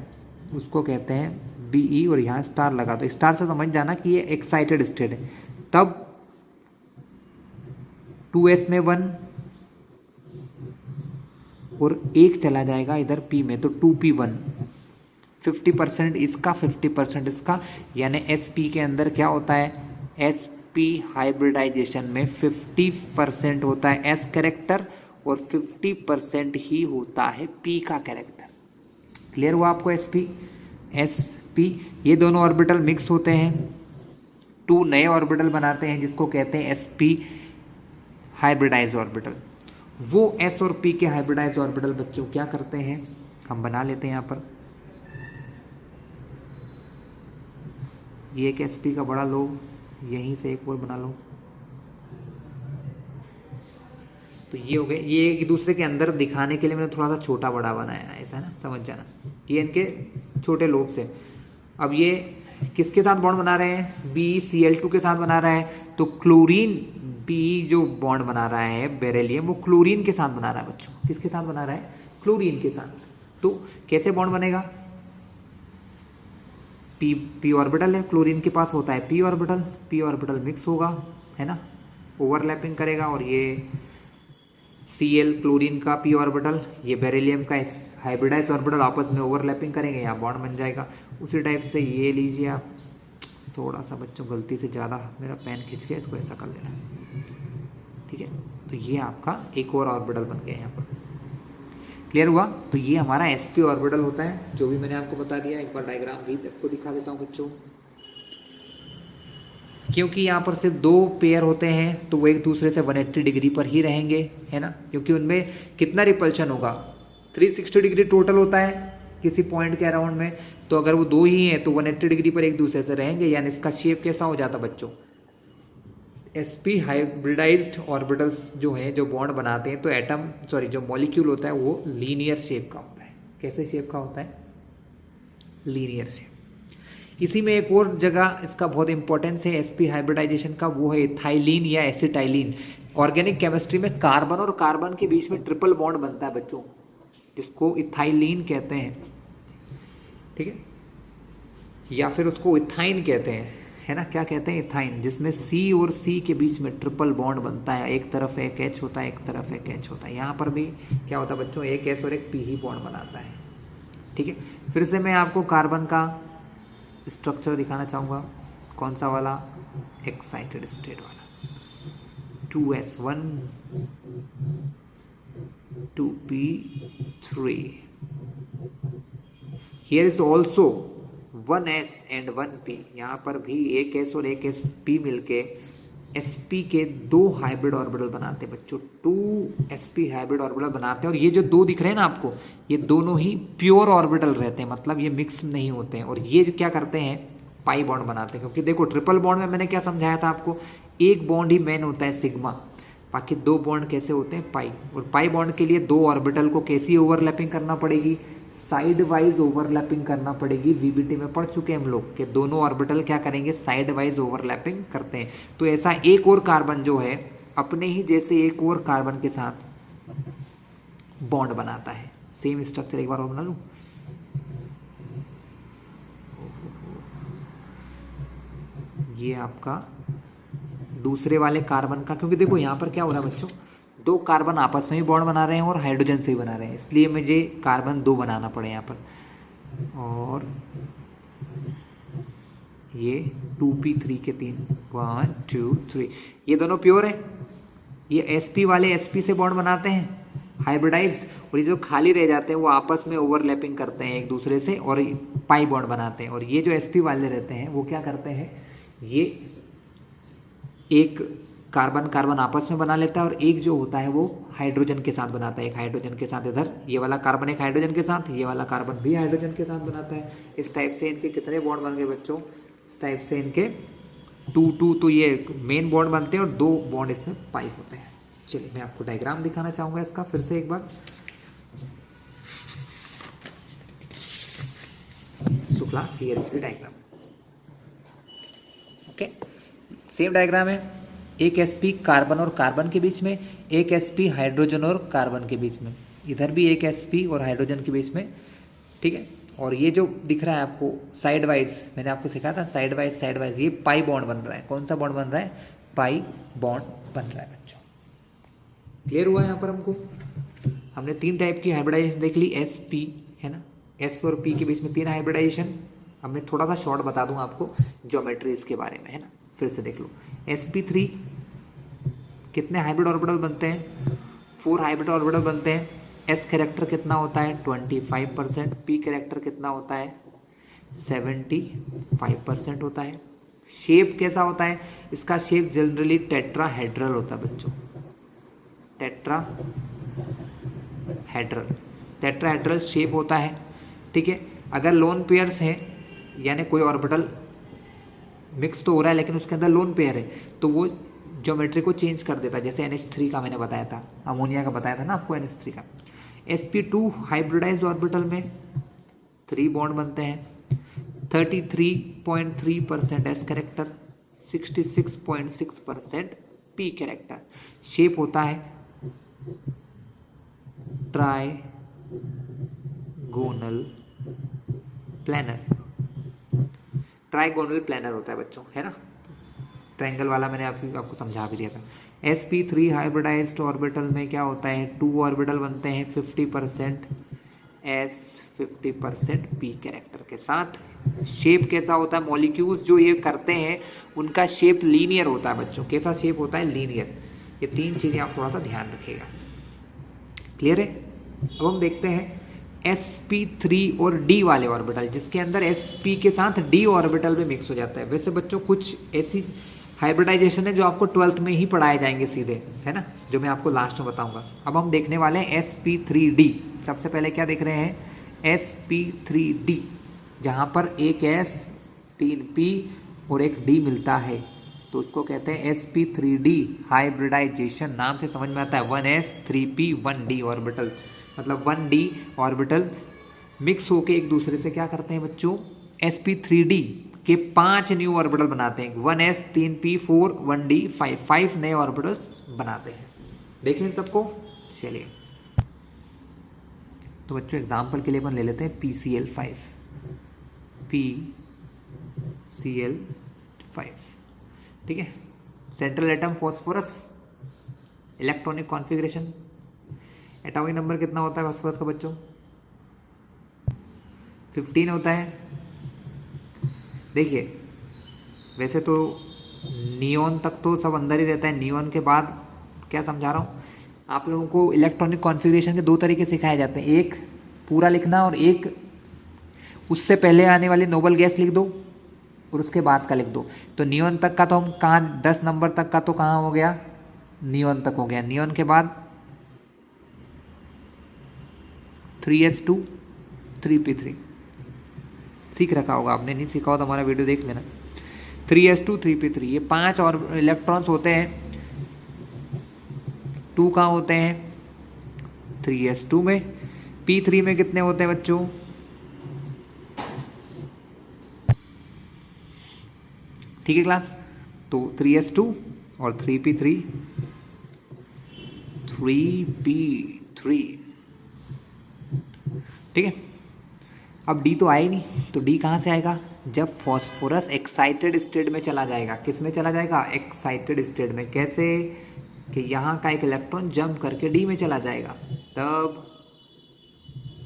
उसको कहते हैं Be, और यहाँ स्टार लगा, तो स्टार से समझ जाना कि ये एक्साइटेड स्टेट है। तब 2s में 1 और 1 चला जाएगा इधर p में, तो 2p1, 50% इसका 50% इसका, यानी sp के अंदर क्या होता है, sp हाइब्रिडाइजेशन में 50% होता है s कैरेक्टर और 50% ही होता है p का कैरेक्टर। क्लियर हुआ आपको, sp ये दोनों ऑर्बिटल मिक्स होते हैं, 2 नए ऑर्बिटल बनाते हैं जिसको कहते हैं sp हाइब्रिडाइज ऑर्बिटल। वो s और p के हाइब्रिडाइज ऑर्बिटल बच्चों क्या करते हैं, हम बना लेते हैं यहाँ पर। ये एक sp का बड़ा लो, यहीं से एक और बना लो, तो ये हो गए। ये एक दूसरे के अंदर दिखाने के लिए मैंने थोड़ा सा छोटा बड़ा बनाया है, ऐसा ना, समझ जाना, ये इनके छोटे लोब से। अब ये किसके साथ बॉन्ड बना रहे हैं, BeCl2 के साथ बना रहा है, तो क्लोरीन B जो बॉन्ड बना रहा है बेरिलियम, वो क्लोरीन के साथ बना रहा है बच्चों। किसके साथ बना रहा है, क्लोरीन के साथ। तो कैसे बॉन्ड बनेगा, p ऑर्बिटल है, क्लोरीन के पास होता है p ऑर्बिटल मिक्स होगा, है ना, ओवरलैपिंग करेगा, और ये Cl क्लोरीन का p ऑर्बिटल, ये बेरिलियम का हाइब्रिडाइज ऑर्बिटल आपस में ओवरलैपिंग करेंगे, यहाँ बॉन्ड बन जाएगा। उसी टाइप से ये लीजिए आप, थोड़ा सा बच्चों गलती से ज़्यादा मेरा पेन खिंच गया, इसको ऐसा कर देना, ठीक है। तो ये आपका एक और ऑर्बिटल बन गया यहाँ पर। क्लियर हुआ? तो ये हमारा sp ऑर्बिटल होता है, जो भी मैंने आपको बता दिया। एक बार डायग्राम भी आपको दिखा देता हूँ बच्चों। क्योंकि यहाँ पर सिर्फ दो पेयर होते हैं तो वो एक दूसरे से 180 डिग्री पर ही रहेंगे, है ना, क्योंकि उनमें कितना रिपल्शन होगा, 360 डिग्री टोटल होता है किसी पॉइंट के अराउंड में। तो अगर वो दो ही हैं तो 180 डिग्री पर एक दूसरे से रहेंगे, यानी इसका शेप कैसा हो जाता बच्चों, sp हाइब्रिडाइज्ड ऑर्बिटल्स जो हैं, जो बॉन्ड बनाते हैं, तो एटम जो मॉलिक्यूल होता है वो लीनियर शेप का होता है। कैसे शेप का होता है? Linear shape. इसी में एक और जगह इसका बहुत इंपॉर्टेंस है sp हाइब्रिडाइजेशन का, वो है इथाइलिन या एसिटाइलिन। ऑर्गेनिक केमिस्ट्री में कार्बन और कार्बन के बीच में ट्रिपल बॉन्ड बनता है बच्चों, जिसको इथाइलिन कहते हैं, ठीक है, या फिर उसको इथाइन कहते हैं, है ना। क्या कहते हैं? इथाइन, जिसमें C और C के बीच में ट्रिपल बॉन्ड बनता है। एक तरफ एक H होता है, एक तरफ एक H होता है। यहाँ पर भी क्या होता है बच्चों, एक S और एक P ही बॉन्ड बनाता है, ठीक है। फिर से मैं आपको कार्बन का स्ट्रक्चर दिखाना चाहूँगा। कौन सा वाला? एक्साइटेड स्टेट वाला, 2s1 2p3। Here is also 1s and 1p। यहाँ पर भी एक s और एक sp मिलके sp के दो हाइब्रिड ऑर्बिटल बनाते हैं बच्चों, 2sp हाइब्रिड ऑर्बिटल बनाते हैं। और ये जो दो दिख रहे हैं ना आपको, ये दोनों ही प्योर ऑर्बिटल रहते हैं, मतलब ये मिक्स नहीं होते हैं। और ये जो क्या करते हैं, पाई बॉन्ड बनाते हैं। क्योंकि देखो ट्रिपल बॉन्ड में मैंने क्या समझाया था आपको, एक बॉन्ड ही मेन होता है सिग्मा, बाकी दो बॉन्ड कैसे होते हैं, पाई। और पाई बॉन्ड के लिए दो ऑर्बिटल को कैसी ओवरलैपिंग करना पड़ेगी, साइड वाइज ओवरलैपिंग करना पड़ेगी। वीबीटी में पढ़ चुके हैं हम लोग कि दोनों ऑर्बिटल क्या करेंगे, साइड वाइज ओवरलैपिंग करते हैं। तो ऐसा एक और कार्बन जो है अपने ही जैसे एक और कार्बन के साथ बॉन्ड बनाता है। सेम स्ट्रक्चर एक बार और बना लूं, ये आपका दूसरे वाले कार्बन का, क्योंकि देखो यहाँ पर क्या हो रहा है बच्चों, दो कार्बन आपस में भी बॉन्ड बना रहे हैं और हाइड्रोजन से ही बना रहे हैं, इसलिए मुझे कार्बन दो बनाना पड़े यहाँ पर। और ये 2p3 के 3, 1 2 3, ये दोनों प्योर है। ये sp वाले sp से बॉन्ड बनाते हैं हाइब्रिडाइज्ड, और ये जो खाली रह जाते हैं वो आपस में ओवरलैपिंग करते हैं एक दूसरे से और पाई बॉन्ड बनाते हैं। और ये जो sp वाले रहते हैं वो क्या करते हैं, ये एक कार्बन कार्बन आपस में बना लेता है, और एक जो होता है वो हाइड्रोजन के साथ बनाता है। एक हाइड्रोजन के साथ इधर, ये वाला कार्बन एक हाइड्रोजन के साथ, ये वाला कार्बन भी हाइड्रोजन के साथ बनाता है। इस टाइप से इनके कितने बॉन्ड बन गए बच्चों, इस टाइप से इनके 2 तो ये मेन बॉन्ड बनते हैं और दो बॉन्ड इसमें पाई होते हैं। चलिए मैं आपको डायग्राम दिखाना चाहूँगा इसका फिर से एक बार। So class, here is the diagram. Okay, same diagram है, एक sp कार्बन और कार्बन के बीच में, एक sp हाइड्रोजन और कार्बन के बीच में, इधर भी एक sp और हाइड्रोजन के बीच में, ठीक है। और ये जो दिख रहा है आपको साइड वाइज, मैंने आपको सिखाया था साइड वाइज, ये पाई बॉन्ड बन रहा है। कौन सा बॉन्ड बन रहा है, पाई बॉन्ड बन रहा है बच्चों। क्लियर हुआ यहाँ पर हमको? हमने तीन टाइप की हाइब्रिडाइजेशन देख ली, sp है ना, s और p के बीच में तीन हाइब्रिडाइजेशन। अब मैं थोड़ा सा शॉर्ट बता दूँ आपको ज्योमेट्री इसके बारे में, है ना, फिर से देख लो। sp3 कितने हाइब्रिड ऑर्बिटल बनते हैं, 4 हाइब्रिड ऑर्बिटल बनते हैं। s कैरेक्टर कितना होता है, 25%। p कैरेक्टर कितना होता है, 75% होता है। शेप कैसा होता है, इसका शेप जनरली टेट्राहेड्रल होता है बच्चों, टेट्राहेड्रल शेप होता है, ठीक है। अगर लोन पेयर्स हैं, यानी कोई ऑर्बिटल मिक्स तो हो रहा है लेकिन उसके अंदर लोन पेयर है, तो वो ज्योमेट्री को चेंज कर देता है। जैसे NH3 का मैंने बताया था, अमोनिया का बताया था ना आपको, NH3 का। sp2 हाइब्रिडाइज ऑर्बिटल में 3 बॉन्ड बनते हैं, 33.3% s character, 66.6% p character. Shape होता है ट्राइगोनल प्लानर होता है बच्चों, है ना। ट्रायंगल वाला मैंने आपको समझा भी दिया था। sp3 हाइब्रिडाइज्ड ऑर्बिटल में क्या होता है, 2 ऑर्बिटल बनते हैं 50% s 50% p कैरेक्टर के साथ। शेप कैसा होता है, मॉलिक्यूल्स जो ये करते हैं उनका शेप लीनियर होता है बच्चों। कैसा शेप होता है, लीनियर। ये 3 चीज़ें आप थोड़ा सा ध्यान रखिएगा। क्लियर है। अब हम देखते हैं sp3 और d वाले ऑर्बिटल, जिसके अंदर sp के साथ d ऑर्बिटल भी मिक्स हो जाता है। वैसे बच्चों कुछ ऐसी हाइब्रिडाइजेशन है जो आपको 12th में ही पढ़ाए जाएंगे सीधे, है ना, जो मैं आपको लास्ट में बताऊंगा। अब हम देखने वाले हैं sp3d। सबसे पहले क्या देख रहे हैं, sp3d, जहाँ पर एक s 3p और एक d मिलता है, तो उसको कहते हैं sp3d हाइब्रिडाइजेशन। नाम से समझ में आता है 1s 3p 1d ऑर्बिटल, मतलब 1d ऑर्बिटल मिक्स होके एक दूसरे से क्या करते हैं बच्चों, sp3d के 5 न्यू ऑर्बिटल बनाते हैं। 1s 3p 4 1d 5 नए ऑर्बिटल्स बनाते हैं। देखें सबको। चलिए तो बच्चों एग्जाम्पल के लिए अपन ले लेते हैं PCl5, ठीक है। Central atom phosphorus, electronic configuration, atomic number कितना होता है फॉस्फोरस का बच्चों, 15 होता है। देखिए वैसे तो नियॉन तक तो सब अंदर ही रहता है, नियॉन के बाद क्या समझा रहा हूँ आप लोगों को, इलेक्ट्रॉनिक कॉन्फ़िगरेशन के 2 तरीके सिखाए जाते हैं, एक पूरा लिखना और एक उससे पहले आने वाली नोबल गैस लिख दो और उसके बाद का लिख दो। तो नियॉन तक का तो हम कहाँ, 10 नंबर तक का तो कहाँ हो गया, नियॉन तक हो गया। नियॉन के बाद 3s2 3p3 सीख रखा होगा आपने, नहीं सीखा हो तो हमारा वीडियो देख लेना। 3s2 3p3 ये 5 और इलेक्ट्रॉन्स होते हैं। 2 कहाँ होते हैं, 3s2 में। p3 में कितने होते हैं बच्चों, ठीक है क्लास। तो 3s2 और 3p3 ठीक है। अब D तो आया ही नहीं, तो D कहाँ से आएगा, जब फॉस्फोरस एक्साइटेड स्टेट में चला जाएगा। किस में चला जाएगा, एक्साइटेड स्टेट में। कैसे कि यहाँ का एक इलेक्ट्रॉन जंप करके D में चला जाएगा, तब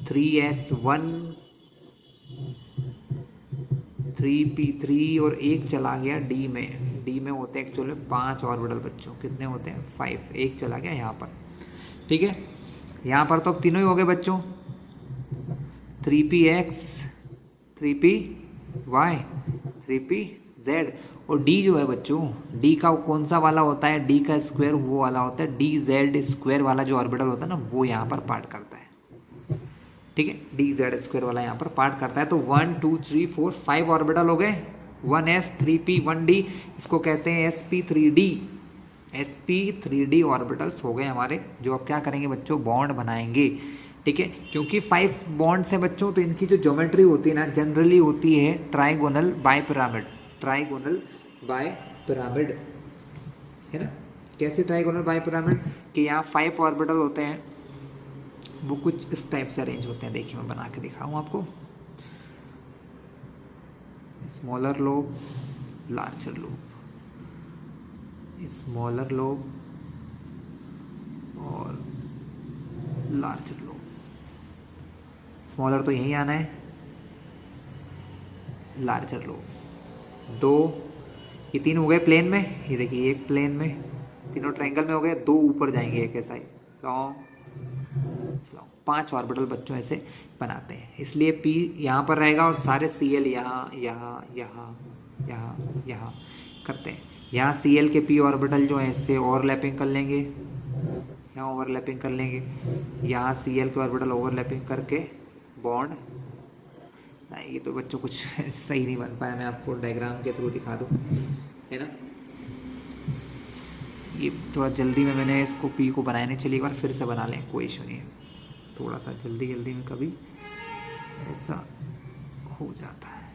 3s1 3p3 और एक चला गया D में। D में होते हैं एक्चुअली 5 ऑर्बिटल बच्चों, कितने होते हैं 5, एक चला गया यहाँ पर, ठीक है। यहाँ पर तो अब तीनों ही हो गए बच्चों, 3px 3py 3pz। और D जो है बच्चों, D का कौन सा वाला होता है, D का स्क्वायर वो वाला होता है, dz स्क्वायर वाला जो ऑर्बिटल होता है ना, वो यहाँ पर पार्ट करता है, ठीक है। dz स्क्वायर वाला यहाँ पर पार्ट करता है। तो 1 2 3 4 5 ऑर्बिटल हो गए, 1s 3p 1d, इसको कहते हैं sp3d ऑर्बिटल्स हो गए हमारे, जो अब क्या करेंगे बच्चों, बॉन्ड बनाएंगे, ठीक है। क्योंकि 5 बॉन्ड्स हैं बच्चों, तो इनकी जो ज्योमेट्री होती है ना, जनरली होती है trigonal bipyramid, trigonal bipyramid, है ना। कैसे ट्राइगोनल बाय पिरामिड, कि यहाँ 5 ऑर्बिटल होते हैं, वो कुछ इस टाइप से अरेंज होते हैं। देखिए मैं बना के दिखाऊँ आपको, smaller lobe, larger lobe, smaller lobe और लार्जर लोब। स्मॉलर तो यहीं आना है, लार्जर लोब 2, ये 3 हो गए प्लेन में। ये देखिए एक प्लेन में, तीनों ट्रायंगल में हो गए, 2 ऊपर जाएंगे एक ऐसा ही, 5 ऑर्बिटल बच्चों ऐसे बनाते हैं। इसलिए P यहाँ पर रहेगा और सारे Cl यहाँ यहाँ यहाँ यहाँ यहाँ करते हैं। यहाँ Cl के P ऑर्बिटल जो है इससे ओवरलैपिंग कर लेंगे, यहाँ ओवरलैपिंग कर लेंगे, यहाँ Cl के ऑर्बिटल ओवरलैपिंग करके बॉन्ड। ये तो बच्चों कुछ सही नहीं बन पाया, मैं आपको डायग्राम के थ्रू दिखा दूँ, है ना। ये थोड़ा जल्दी में मैंने इसको P को बनाने, चलिए एक बार फिर से बना लें, कोई इशू नहीं है। थोड़ा सा जल्दी में कभी ऐसा हो जाता है।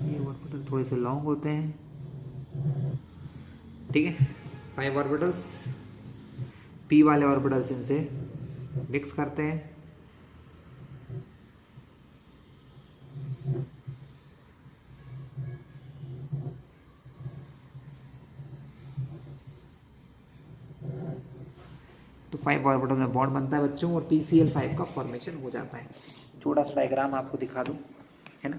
ये ऑर्बिटल थोड़े से लॉन्ग होते हैं, ठीक है। 5 ऑर्बिटल्स, P वाले ऑर्बिटल्स इनसे मिक्स करते हैं, तो 5 ऑर्बिटल में बॉन्ड बनता है बच्चों और PCl5 का फॉर्मेशन हो जाता है। छोटा सा डायग्राम आपको दिखा दूँ, है ना।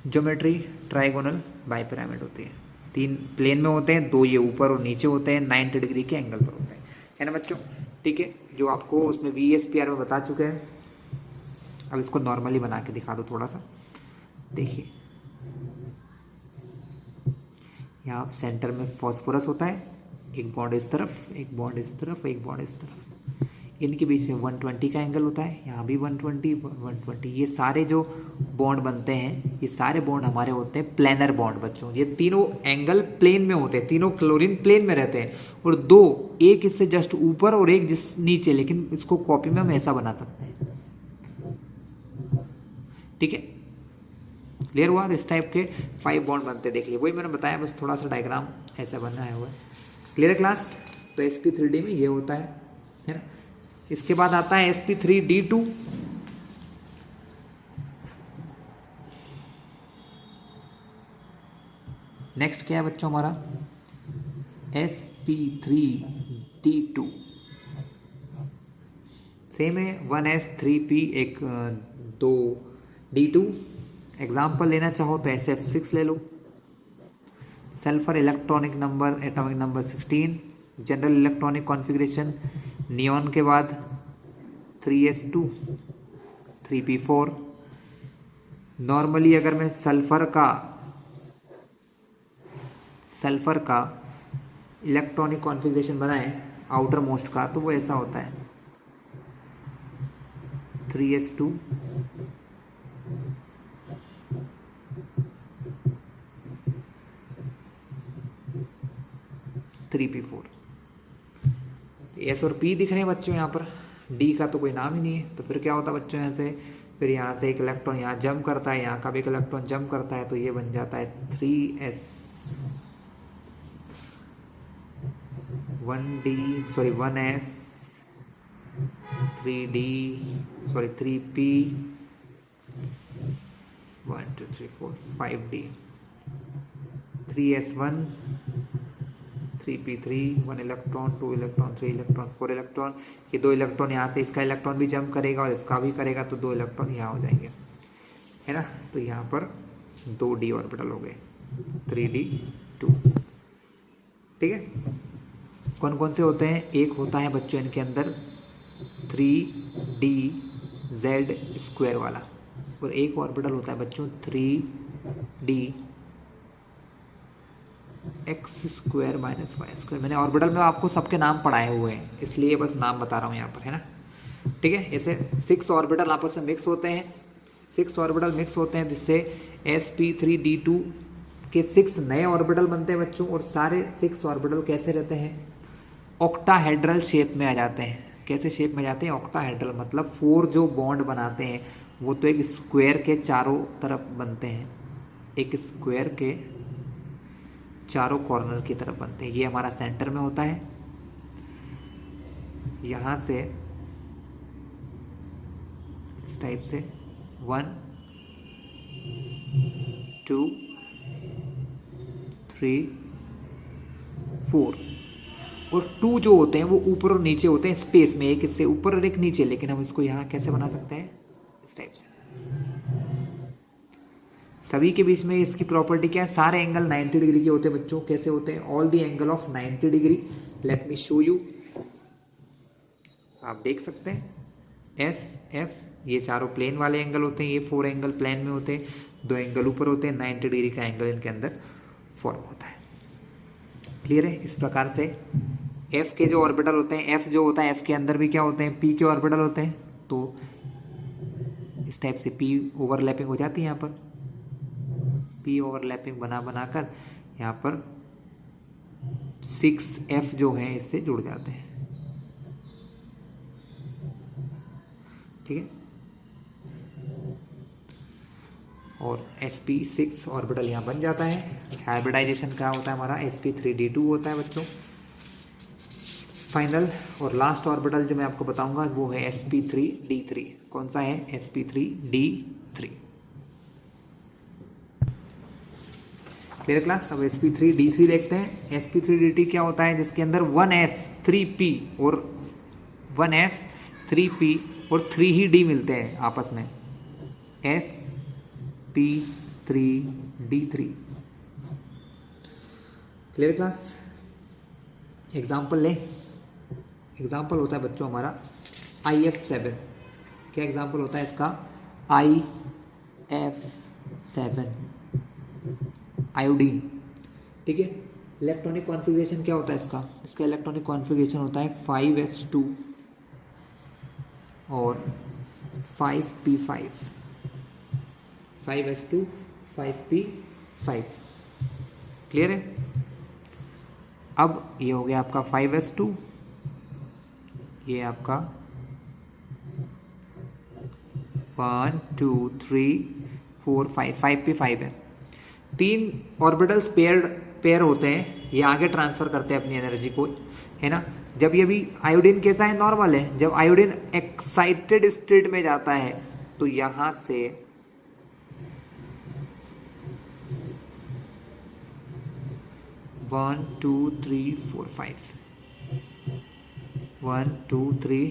ज्योमेट्री ट्राइगोनल बाइपिरामिड होती है, 3 प्लेन में होते हैं, 2 ये ऊपर और नीचे होते हैं, 90 डिग्री के एंगल पर होते हैं, है ना बच्चों। ठीक है, जो आपको उसमें VSPR में बता चुके हैं। अब इसको नॉर्मली बना के दिखा दो थोड़ा सा। देखिए यहाँ सेंटर में फॉस्फोरस होता है, एक बॉन्ड इस तरफ, एक बॉन्ड इस तरफ, एक बॉन्ड इस तरफ, इनके बीच में 120 का एंगल होता है, यहाँ भी 120 120। ये सारे जो बॉन्ड बनते हैं, ये सारे बॉन्ड हमारे होते हैं प्लेनर बॉन्ड बच्चों। ये तीनों एंगल प्लेन में होते हैं, तीनों क्लोरीन प्लेन में रहते हैं, और 2 एक इससे जस्ट ऊपर और एक जिस नीचे, लेकिन इसको कॉपी में हम ऐसा बना सकते हैं। ठीक है, क्लियर हुआ। इस टाइप के 5 बॉन्ड बनते देख लिए, वही मैंने बताया, बस थोड़ा सा डायग्राम ऐसा बनाया हुआ है। क्लियर है क्लास। तो sp3d में ये होता है ना। इसके बाद आता है sp3d2। नेक्स्ट क्या है बच्चों हमारा, sp3d2 सेम है, 1s3p, एक 2d2। एग्जाम्पल लेना चाहो तो SF6 ले लो। Sulphur electronic number, atomic number 16। General electronic configuration, neon के बाद 3s2 3p4। नॉर्मली अगर मैं सल्फर का इलेक्ट्रॉनिक कॉन्फ़िगरेशन बनाए आउटर मोस्ट का, तो वो ऐसा होता है 3s2 3p4। S और P दिख रहे हैं बच्चों यहाँ पर, D का तो कोई नाम ही नहीं है। तो फिर क्या होता है बच्चों, यहाँ से फिर यहाँ से एक इलेक्ट्रॉन यहाँ जंप करता है, यहाँ का भी एक इलेक्ट्रॉन जंप करता है, तो ये बन जाता है 3s 1s 3d 3p 1 2 3 4 5d 3s1 3p3 1 electron 2 electron 3 electron 4 electron. ये 2 इलेक्ट्रॉन यहाँ से इसका इलेक्ट्रॉन भी जंप करेगा और इसका भी करेगा, तो 2 इलेक्ट्रॉन यहाँ हो जाएंगे, है ना। तो यहाँ पर 2d ऑर्बिटल हो गए, 3d2। ठीक है, कौन कौन से होते हैं, एक होता है बच्चों इनके अंदर 3dz² वाला, और एक ऑर्बिटल होता है बच्चों 3d x² - y²। मैंने ऑर्बिटल में आपको सबके नाम पढ़ाए हुए हैं, इसलिए बस नाम बता रहा हूँ यहाँ पर, है ना। ठीक है, ऐसे 6 ऑर्बिटल आपस में मिक्स होते हैं, 6 ऑर्बिटल मिक्स होते हैं, जिससे sp3d2 के 6 नए ऑर्बिटल बनते हैं बच्चों। और सारे 6 ऑर्बिटल कैसे रहते हैं, ऑक्टाहेड्रल शेप में आ जाते हैं। कैसे शेप में जाते हैं, ऑक्टाहेड्रल मतलब 4 जो बॉन्ड बनाते हैं वो तो एक स्क्वायर के चारों तरफ बनते हैं, एक स्क्वायर के चारों कॉर्नर की तरफ बनते हैं। ये हमारा सेंटर में होता है, यहाँ से इस टाइप से 1 2 3 4, और 2 जो होते हैं वो ऊपर और नीचे होते हैं स्पेस में, एक इससे ऊपर और एक नीचे। लेकिन हम इसको यहाँ कैसे बना सकते हैं, इस टाइप से। सभी के बीच में इसकी प्रॉपर्टी क्या है, सारे एंगल 90 डिग्री के होते हैं बच्चों। कैसे होते हैं, all the angle of 90 degree. Let me show you, आप देख सकते हैं एस एफ, ये चारों प्लेन वाले एंगल होते हैं, ये 4 एंगल प्लेन में होते हैं, 2 एंगल ऊपर होते हैं, 90 डिग्री का एंगल इनके अंदर फॉर्म होता है। क्लियर है। इस प्रकार से एफ के जो ऑर्बिटल होते हैं, एफ जो होता है, एफ के अंदर भी क्या होते हैं, पी के ऑर्बिटल होते हैं। तो इस टाइप से पी ओवरलैपिंग हो जाती है, यहाँ पर पी ओवरलैपिंग बनाकर यहाँ पर 6f जो हैं इससे जुड़ जाते हैं। ठीक है, और sp6 ऑर्बिटल यहाँ बन जाता है। हाइब्रिडाइजेशन क्या होता है हमारा, sp3d2 होता है बच्चों। फाइनल और लास्ट ऑर्बिटल जो मैं आपको बताऊंगा वो है sp3d3। कौन सा है, sp3d3। Clear class. अब sp3d3 देखते हैं। sp3d3 क्या होता है, जिसके अंदर 1s 3p और 1s 3p और 3D मिलते हैं आपस में, sp3d3। Clear class? एग्जाम्पल ले, एग्जाम्पल होता है बच्चों हमारा IF7। क्या एग्जाम्पल होता है इसका? IF7 iodine. ठीक है, इलेक्ट्रॉनिक कॉन्फ़िगरेशन क्या होता है इसका? इसका इलेक्ट्रॉनिक कॉन्फ़िगरेशन होता है 5s2 और 5p5, 5s2 5p5। क्लियर है? अब ये हो गया आपका 5s2, ये आपका 1 2 3 4 5 5p5 है। 3 ऑर्बिटल्स पेयर होते हैं, ये आगे ट्रांसफर करते हैं अपनी एनर्जी को, है ना। जब ये भी आयोडीन कैसा है? नॉर्मल है। जब आयोडीन एक्साइटेड स्टेट में जाता है तो यहां से 1 2 3 4 5 1 2 3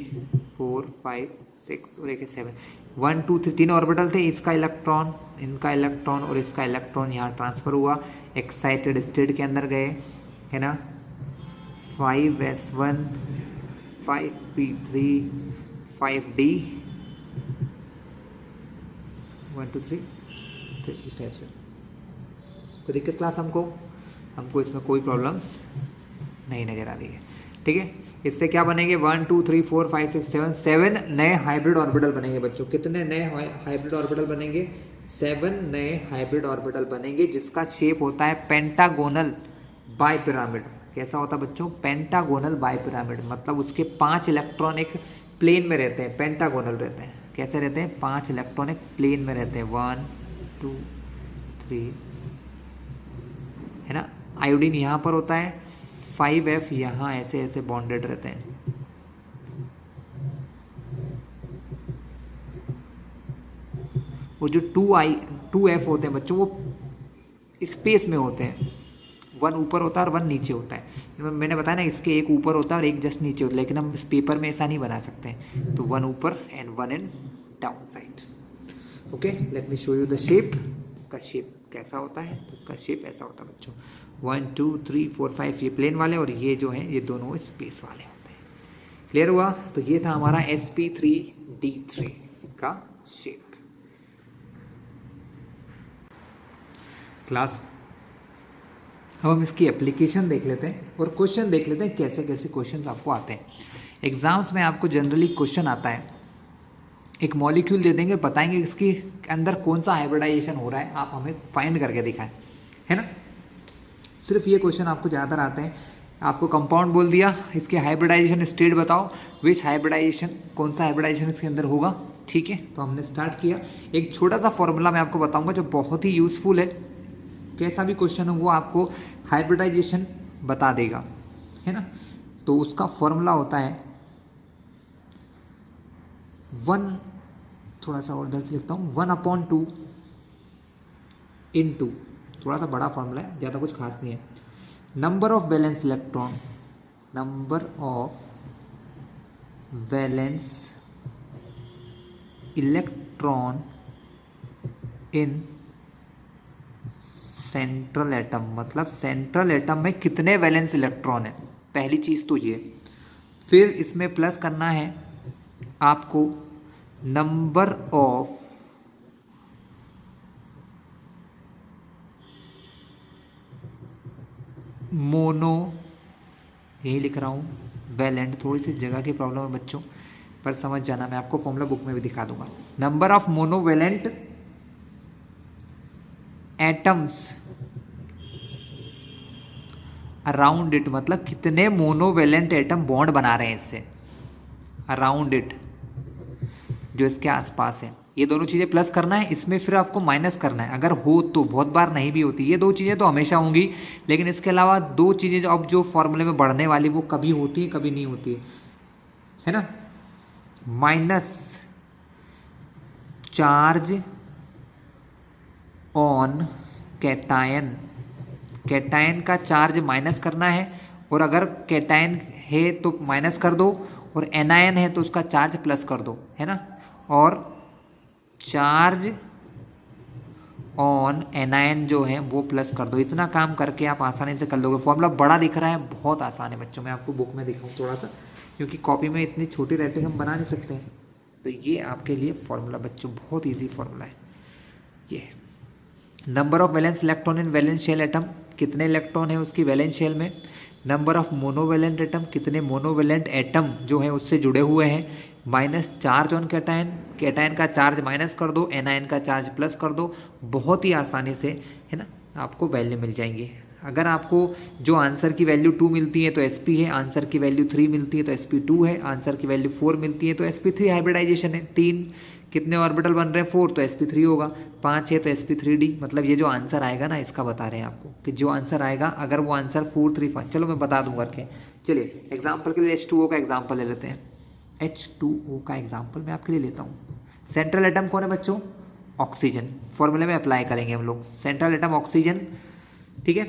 4 5 6 और एक 7 1 2 3 तीन ऑर्बिटल थे। इसका इलेक्ट्रॉन, इनका इलेक्ट्रॉन और इसका इलेक्ट्रॉन यहाँ ट्रांसफर हुआ, एक्साइटेड स्टेट के अंदर गए, है ना। 5s1 5p3 5d 1 2 3 इस टाइप से। कोई दिक्कत क्लास? हमको इसमें कोई प्रॉब्लम्स नहीं नजर आ रही है। ठीक है, इससे क्या बनेंगे? 1 2 3 4 5 6 7 7 नए हाइब्रिड ऑर्बिटल बनेंगे बच्चों। कितने नए हाइब्रिड ऑर्बिटल बनेंगे? 7 नए हाइब्रिड ऑर्बिटल बनेंगे, जिसका शेप होता है पेंटागोनल बाइपिरामिड। कैसा होता है बच्चों? पेंटागोनल बाइपिरामिड, मतलब उसके 5 इलेक्ट्रॉन एक प्लेन में रहते हैं, पेंटागोनल रहते हैं। कैसे रहते हैं? 5 इलेक्ट्रॉन एक प्लेन में रहते हैं, 1 2 3, है ना। आयोडीन यहाँ पर होता है, 5f यहाँ ऐसे ऐसे बॉन्डेड रहते हैं। वो जो 2f होते हैं बच्चों, वो स्पेस में होते हैं। 1 ऊपर होता है और 1 नीचे होता है। मैंने बताया ना, इसके एक ऊपर होता है और एक जस्ट नीचे होता है, लेकिन हम इस पेपर में ऐसा नहीं बना सकते हैं। तो 1 ऊपर and 1 in down side. Okay, let me show you the shape. इसका शेप कैसा होता है? तो इसका शेप ऐसा होता है बच्चों, 1 2 3 4 5 ये प्लेन वाले और ये जो हैं ये दोनों स्पेस वाले होते हैं। क्लियर हुआ? तो ये था हमारा sp3d3 का शेप। क्लास, अब हम इसकी एप्लीकेशन देख लेते हैं और क्वेश्चन देख लेते हैं कैसे कैसे क्वेश्चन आपको आते हैं। एग्जाम्स में आपको जनरली क्वेश्चन आता है, एक मॉलिक्यूल दे देंगे, बताएंगे इसके अंदर कौन सा हाइब्रिडाइजेशन हो रहा है, आप हमें फाइंड करके दिखाएं, है ना। सिर्फ ये क्वेश्चन आपको ज़्यादातर आते हैं। आपको कंपाउंड बोल दिया, इसके हाइब्रिडाइजेशन स्टेट बताओ, विच हाइब्रिडाइजेशन, कौन सा हाइब्रिडाइजेशन इसके अंदर होगा। ठीक है, तो हमने स्टार्ट किया। एक छोटा सा फॉर्मूला मैं आपको बताऊंगा जो बहुत ही यूजफुल है। कैसा भी क्वेश्चन हो वो आपको हाइब्रिडाइजेशन बता देगा, है ना। तो उसका फॉर्मूला होता है 1, थोड़ा सा और इधर से लिखता हूँ, 1/2 × थोड़ा सा बड़ा फॉर्मूला है, ज़्यादा कुछ खास नहीं है। Number of valence electron, number of valence electron in central atom, मतलब सेंट्रल एटम में कितने वैलेंस इलेक्ट्रॉन है, पहली चीज़ तो ये। फिर इसमें प्लस करना है आपको नंबर ऑफ मोनो, यही लिख रहा हूँ वैलेंट, थोड़ी सी जगह की प्रॉब्लम है बच्चों, पर समझ जाना, मैं आपको फॉर्मूला बुक में भी दिखा दूंगा। Number of monovalent atoms around it, मतलब कितने मोनोवैलेंट एटम बॉन्ड बना रहे हैं इससे, अराउंड इट, जो इसके आसपास है। ये दोनों चीज़ें प्लस करना है, इसमें फिर आपको माइनस करना है, अगर हो तो। बहुत बार नहीं भी होती, ये 2 चीज़ें तो हमेशा होंगी, लेकिन इसके अलावा 2 चीज़ें जो अब जो फॉर्मूले में बढ़ने वाली वो कभी होती है कभी नहीं होती है ना। Minus charge on cation, cation का चार्ज माइनस करना है, और अगर कैटायन है तो माइनस कर दो, और एनायन है तो उसका चार्ज प्लस कर दो, है ना, और चार्ज ऑन एनायन जो है वो प्लस कर दो। इतना काम करके आप आसानी से कर लोगे। फॉर्मूला बड़ा दिख रहा है, बहुत आसान है बच्चों। मैं आपको बुक में दिखाऊँ थोड़ा सा, क्योंकि कॉपी में इतनी छोटी राइटिंग हम बना नहीं सकते हैं। तो ये आपके लिए फॉर्मूला बच्चों बहुत ईजी फॉर्मूला है ये। Number of valence electron in valence shell atom, कितने इलेक्ट्रॉन है उसकी वैलेंस शेल में। नंबर ऑफ मोनोवेलेंट एटम, कितने मोनोवेलेंट एटम जो है उससे जुड़े हुए हैं। Minus charge on cation, cation का चार्ज माइनस कर दो, एनायन का चार्ज प्लस कर दो। बहुत ही आसानी से, है ना, आपको वैल्यू मिल जाएंगे। अगर आपको जो आंसर की वैल्यू 2 मिलती है तो sp है, आंसर की वैल्यू 3 मिलती है तो sp2 है, आंसर की वैल्यू 4 मिलती है तो sp3 हाइब्रिडाइजेशन है। 3 कितने ऑर्बिटल बन रहे हैं, 4 तो sp3 होगा, 5 है तो sp3d। मतलब ये जो आंसर आएगा ना, इसका बता रहे हैं आपको कि जो आंसर आएगा, अगर वो आंसर 4 3 5, चलो मैं बता दूँ करके। चलिए एग्जाम्पल के लिए H2O का एग्जाम्पल ले लेते हैं। H2O का एग्जाम्पल मैं आपके लिए लेता हूँ। सेंट्रल एटम कौन है बच्चों, ऑक्सीजन। फॉर्मूले में अप्लाई करेंगे हम लोग। सेंट्रल एटम ऑक्सीजन, ठीक है।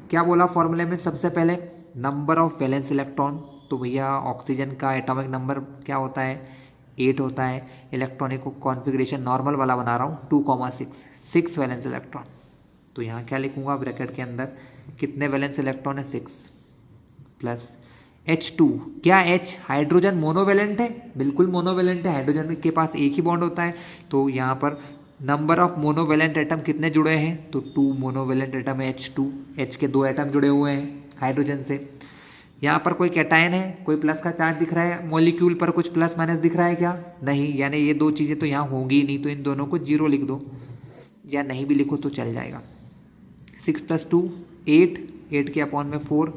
क्या बोला फॉर्मूले में सबसे पहले, नंबर ऑफ वैलेंस इलेक्ट्रॉन। तो भैया ऑक्सीजन का एटॉमिक नंबर क्या होता है, 8 होता है। इलेक्ट्रॉनिक कॉन्फ़िगरेशन नॉर्मल वाला बना रहा हूँ, 2,6, 6 वैलेंस इलेक्ट्रॉन। तो यहाँ क्या लिखूँगा ब्रैकेट के अंदर, कितने वैलेंस इलेक्ट्रॉन है, 6 प्लस H2। क्या H हाइड्रोजन मोनोवेलेंट है, बिल्कुल मोनोवेलेंट है, हाइड्रोजन के पास एक ही बॉन्ड होता है। तो यहाँ पर नंबर ऑफ मोनोवेलेंट एटम कितने जुड़े हैं, तो 2 मोनोवेलेंट एटम है H2। H के 2 एटम जुड़े हुए हैं हाइड्रोजन से। यहाँ पर कोई कैटायन है, कोई प्लस का चार्ज दिख रहा है, मॉलिक्यूल पर कुछ प्लस माइनस दिख रहा है क्या, नहीं, यानी ये दो चीज़ें तो यहाँ होंगी ही नहीं। तो इन दोनों को 0 लिख दो, या नहीं भी लिखो तो चल जाएगा। 6 + 2 8, 8 के अपॉन में 4,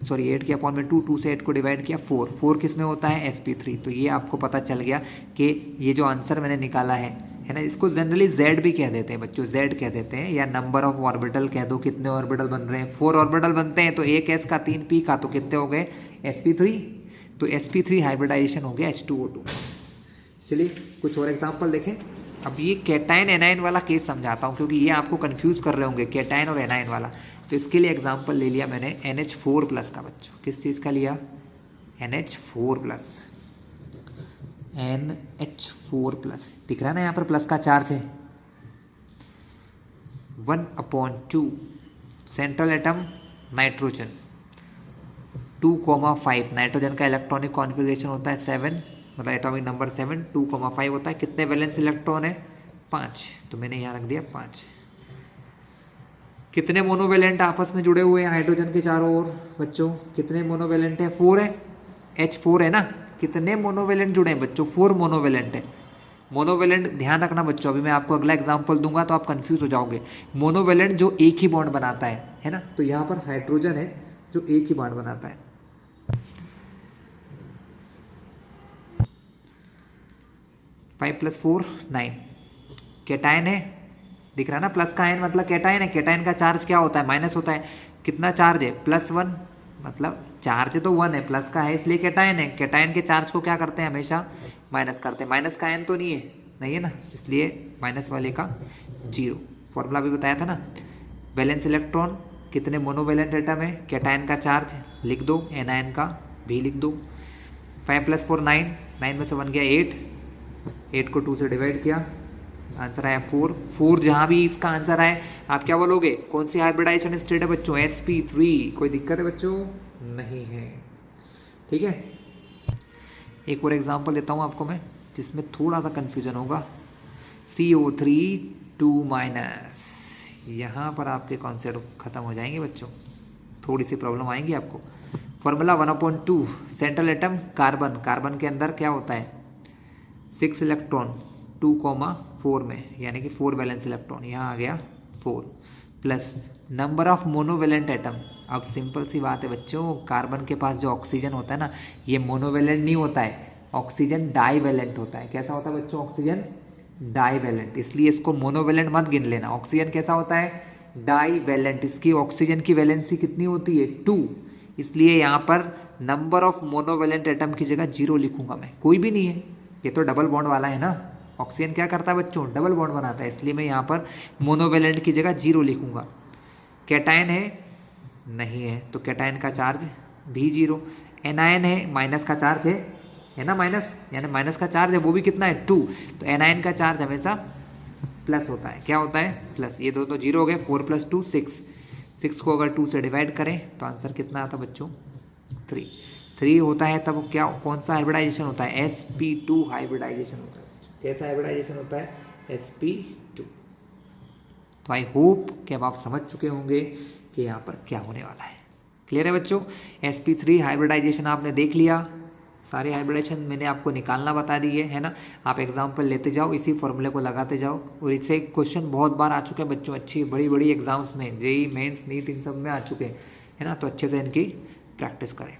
सॉरी 8 के अपॉन में 2, 2 से 8 को डिवाइड किया 4, 4 किस में होता है, sp3। तो ये आपको पता चल गया कि ये जो आंसर मैंने निकाला है ना, इसको जनरली z भी कह देते हैं बच्चों, z कह देते हैं, या नंबर ऑफ ऑर्बिटल कह दो। कितने ऑर्बिटल बन रहे हैं, 4 ऑर्बिटल बनते हैं। तो एक s का 3 p का, तो कितने हो गए, sp3। तो sp3 हाइब्रिडाइजेशन हो गया H2O2। चलिए कुछ और एग्जाम्पल देखें। अब ये कैटायन एनायन वाला केस समझाता हूँ, क्योंकि ये आपको कंफ्यूज कर रहे होंगे कैटायन और एनायन वाला। तो इसके लिए एग्जाम्पल ले लिया मैंने NH4+ का बच्चों। किस चीज़ का लिया, NH4+। NH4+, दिख रहा है ना यहाँ पर प्लस का चार्ज है। 1/2 सेंट्रल एटम नाइट्रोजन, 2,5 नाइट्रोजन का इलेक्ट्रॉनिक कॉन्फ़िगरेशन होता है 7, मतलब एटॉमिक नंबर 7, 2,5 होता है। कितने वैलेंस इलेक्ट्रॉन है, 5। तो मैंने यहाँ रख दिया 5। कितने मोनोवेलेंट आपस में जुड़े हुए हैं हाइड्रोजन के चारों ओर बच्चों, कितने मोनोवेलेंट है, 4 है, H4 है ना। कितने मोनोवेलेंट जुड़े हैं बच्चों, 4 मोनोवेलेंट है। मोनोवेलेंट ध्यान रखना बच्चों, अभी मैं आपको अगला एग्जांपल दूंगा तो आप कंफ्यूज हो जाओगे। मोनोवेलेंट जो एक ही बॉन्ड बनाता है ना, तो यहाँ पर हाइड्रोजन है जो एक ही बॉन्ड बनाता है। 5 + 4 9। कैटायन है, दिख रहा है ना, प्लस का आयन मतलब कैटायन है। कैटायन का चार्ज क्या होता है, माइनस होता है। कितना चार्ज है, +1, मतलब चार्ज तो 1 है, प्लस का है इसलिए कैटायन है। कैटायन के चार्ज को क्या करते हैं, हमेशा माइनस करते हैं। माइनस का आयन तो नहीं है ना, इसलिए माइनस वाले का 0। फॉर्मूला भी बताया था ना। वैलेंस इलेक्ट्रॉन, कितने मोनोवेलेंट एटम है, कैटायन का चार्ज लिख दो, एनायन का भी लिख दो। 5 + 4 9, 9 में से 1 गया 8, 8 को 2 से डिवाइड किया, आंसर आया 4। 4 जहाँ भी इसका आंसर आए आप क्या बोलोगे, कौन सी हाइब्रिडाइजेशन स्टेट है बच्चों, sp3। कोई दिक्कत है बच्चों, नहीं है, ठीक है। एक और एग्जांपल देता हूँ आपको मैं, जिसमें थोड़ा सा कन्फ्यूजन होगा। CO3 2-, यहाँ पर आपके कॉन्सेप्ट खत्म हो जाएंगे बच्चों, थोड़ी सी प्रॉब्लम आएंगी आपको। Formula 1/2 central atom carbon, carbon के अंदर क्या होता है, 6 इलेक्ट्रॉन 2,4 में, यानी कि 4 वैलेंस इलेक्ट्रॉन, यहाँ आ गया 4, plus number of monovalent atom. अब सिंपल सी बात है बच्चों, कार्बन के पास जो ऑक्सीजन होता है ना, ये मोनोवेलेंट नहीं होता है, ऑक्सीजन डाईवेलेंट होता है। कैसा होता है बच्चों, ऑक्सीजन डाईवेलेंट, इसलिए इसको मोनोवेलेंट मत गिन लेना। ऑक्सीजन कैसा होता है, डाईवेलेंट। इसकी ऑक्सीजन की वैलेंसी कितनी होती है, 2, इसलिए यहाँ पर नंबर ऑफ मोनोवेलेंट एटम की जगह 0 लिखूंगा मैं, कोई भी नहीं है, ये तो डबल बॉन्ड वाला है ना। ऑक्सीजन क्या करता है बच्चों, डबल बॉन्ड बनाता है, इसलिए मैं यहाँ पर मोनोवेलेंट की जगह 0 लिखूंगा। कैटायन है, नहीं है, तो कैटायन का चार्ज भी 0। एनायन है, माइनस का चार्ज है ना, माइनस यानी माइनस का चार्ज है, वो भी कितना है 2, तो एनायन का चार्ज हमेशा प्लस होता है, क्या होता है प्लस। ये दो तो जीरो हो गए, 4 + 2 6, 6 को अगर 2 से डिवाइड करें तो आंसर कितना आता बच्चों 3 होता है। तब क्या कौन सा हाइब्रिडाइजेशन होता है, sp2 हाइब्रिडाइजेशन होता है। कैसा हाइब्रिडाइजेशन होता है, sp2। तो आई होप कि अब आप समझ चुके होंगे कि यहाँ पर क्या होने वाला है। क्लियर है बच्चों, sp3 हाइब्रिडाइजेशन आपने देख लिया, सारे हाइब्रिडाइजेशन मैंने आपको निकालना बता दिए है ना। आप एग्जाम्पल लेते जाओ, इसी फॉर्मूले को लगाते जाओ, और इससे क्वेश्चन बहुत बार आ चुके हैं बच्चों, अच्छी बड़ी बड़ी एग्जाम्स में, जेई मेंस नीट इन सब में आ चुके हैं है ना। तो अच्छे से इनकी प्रैक्टिस करें।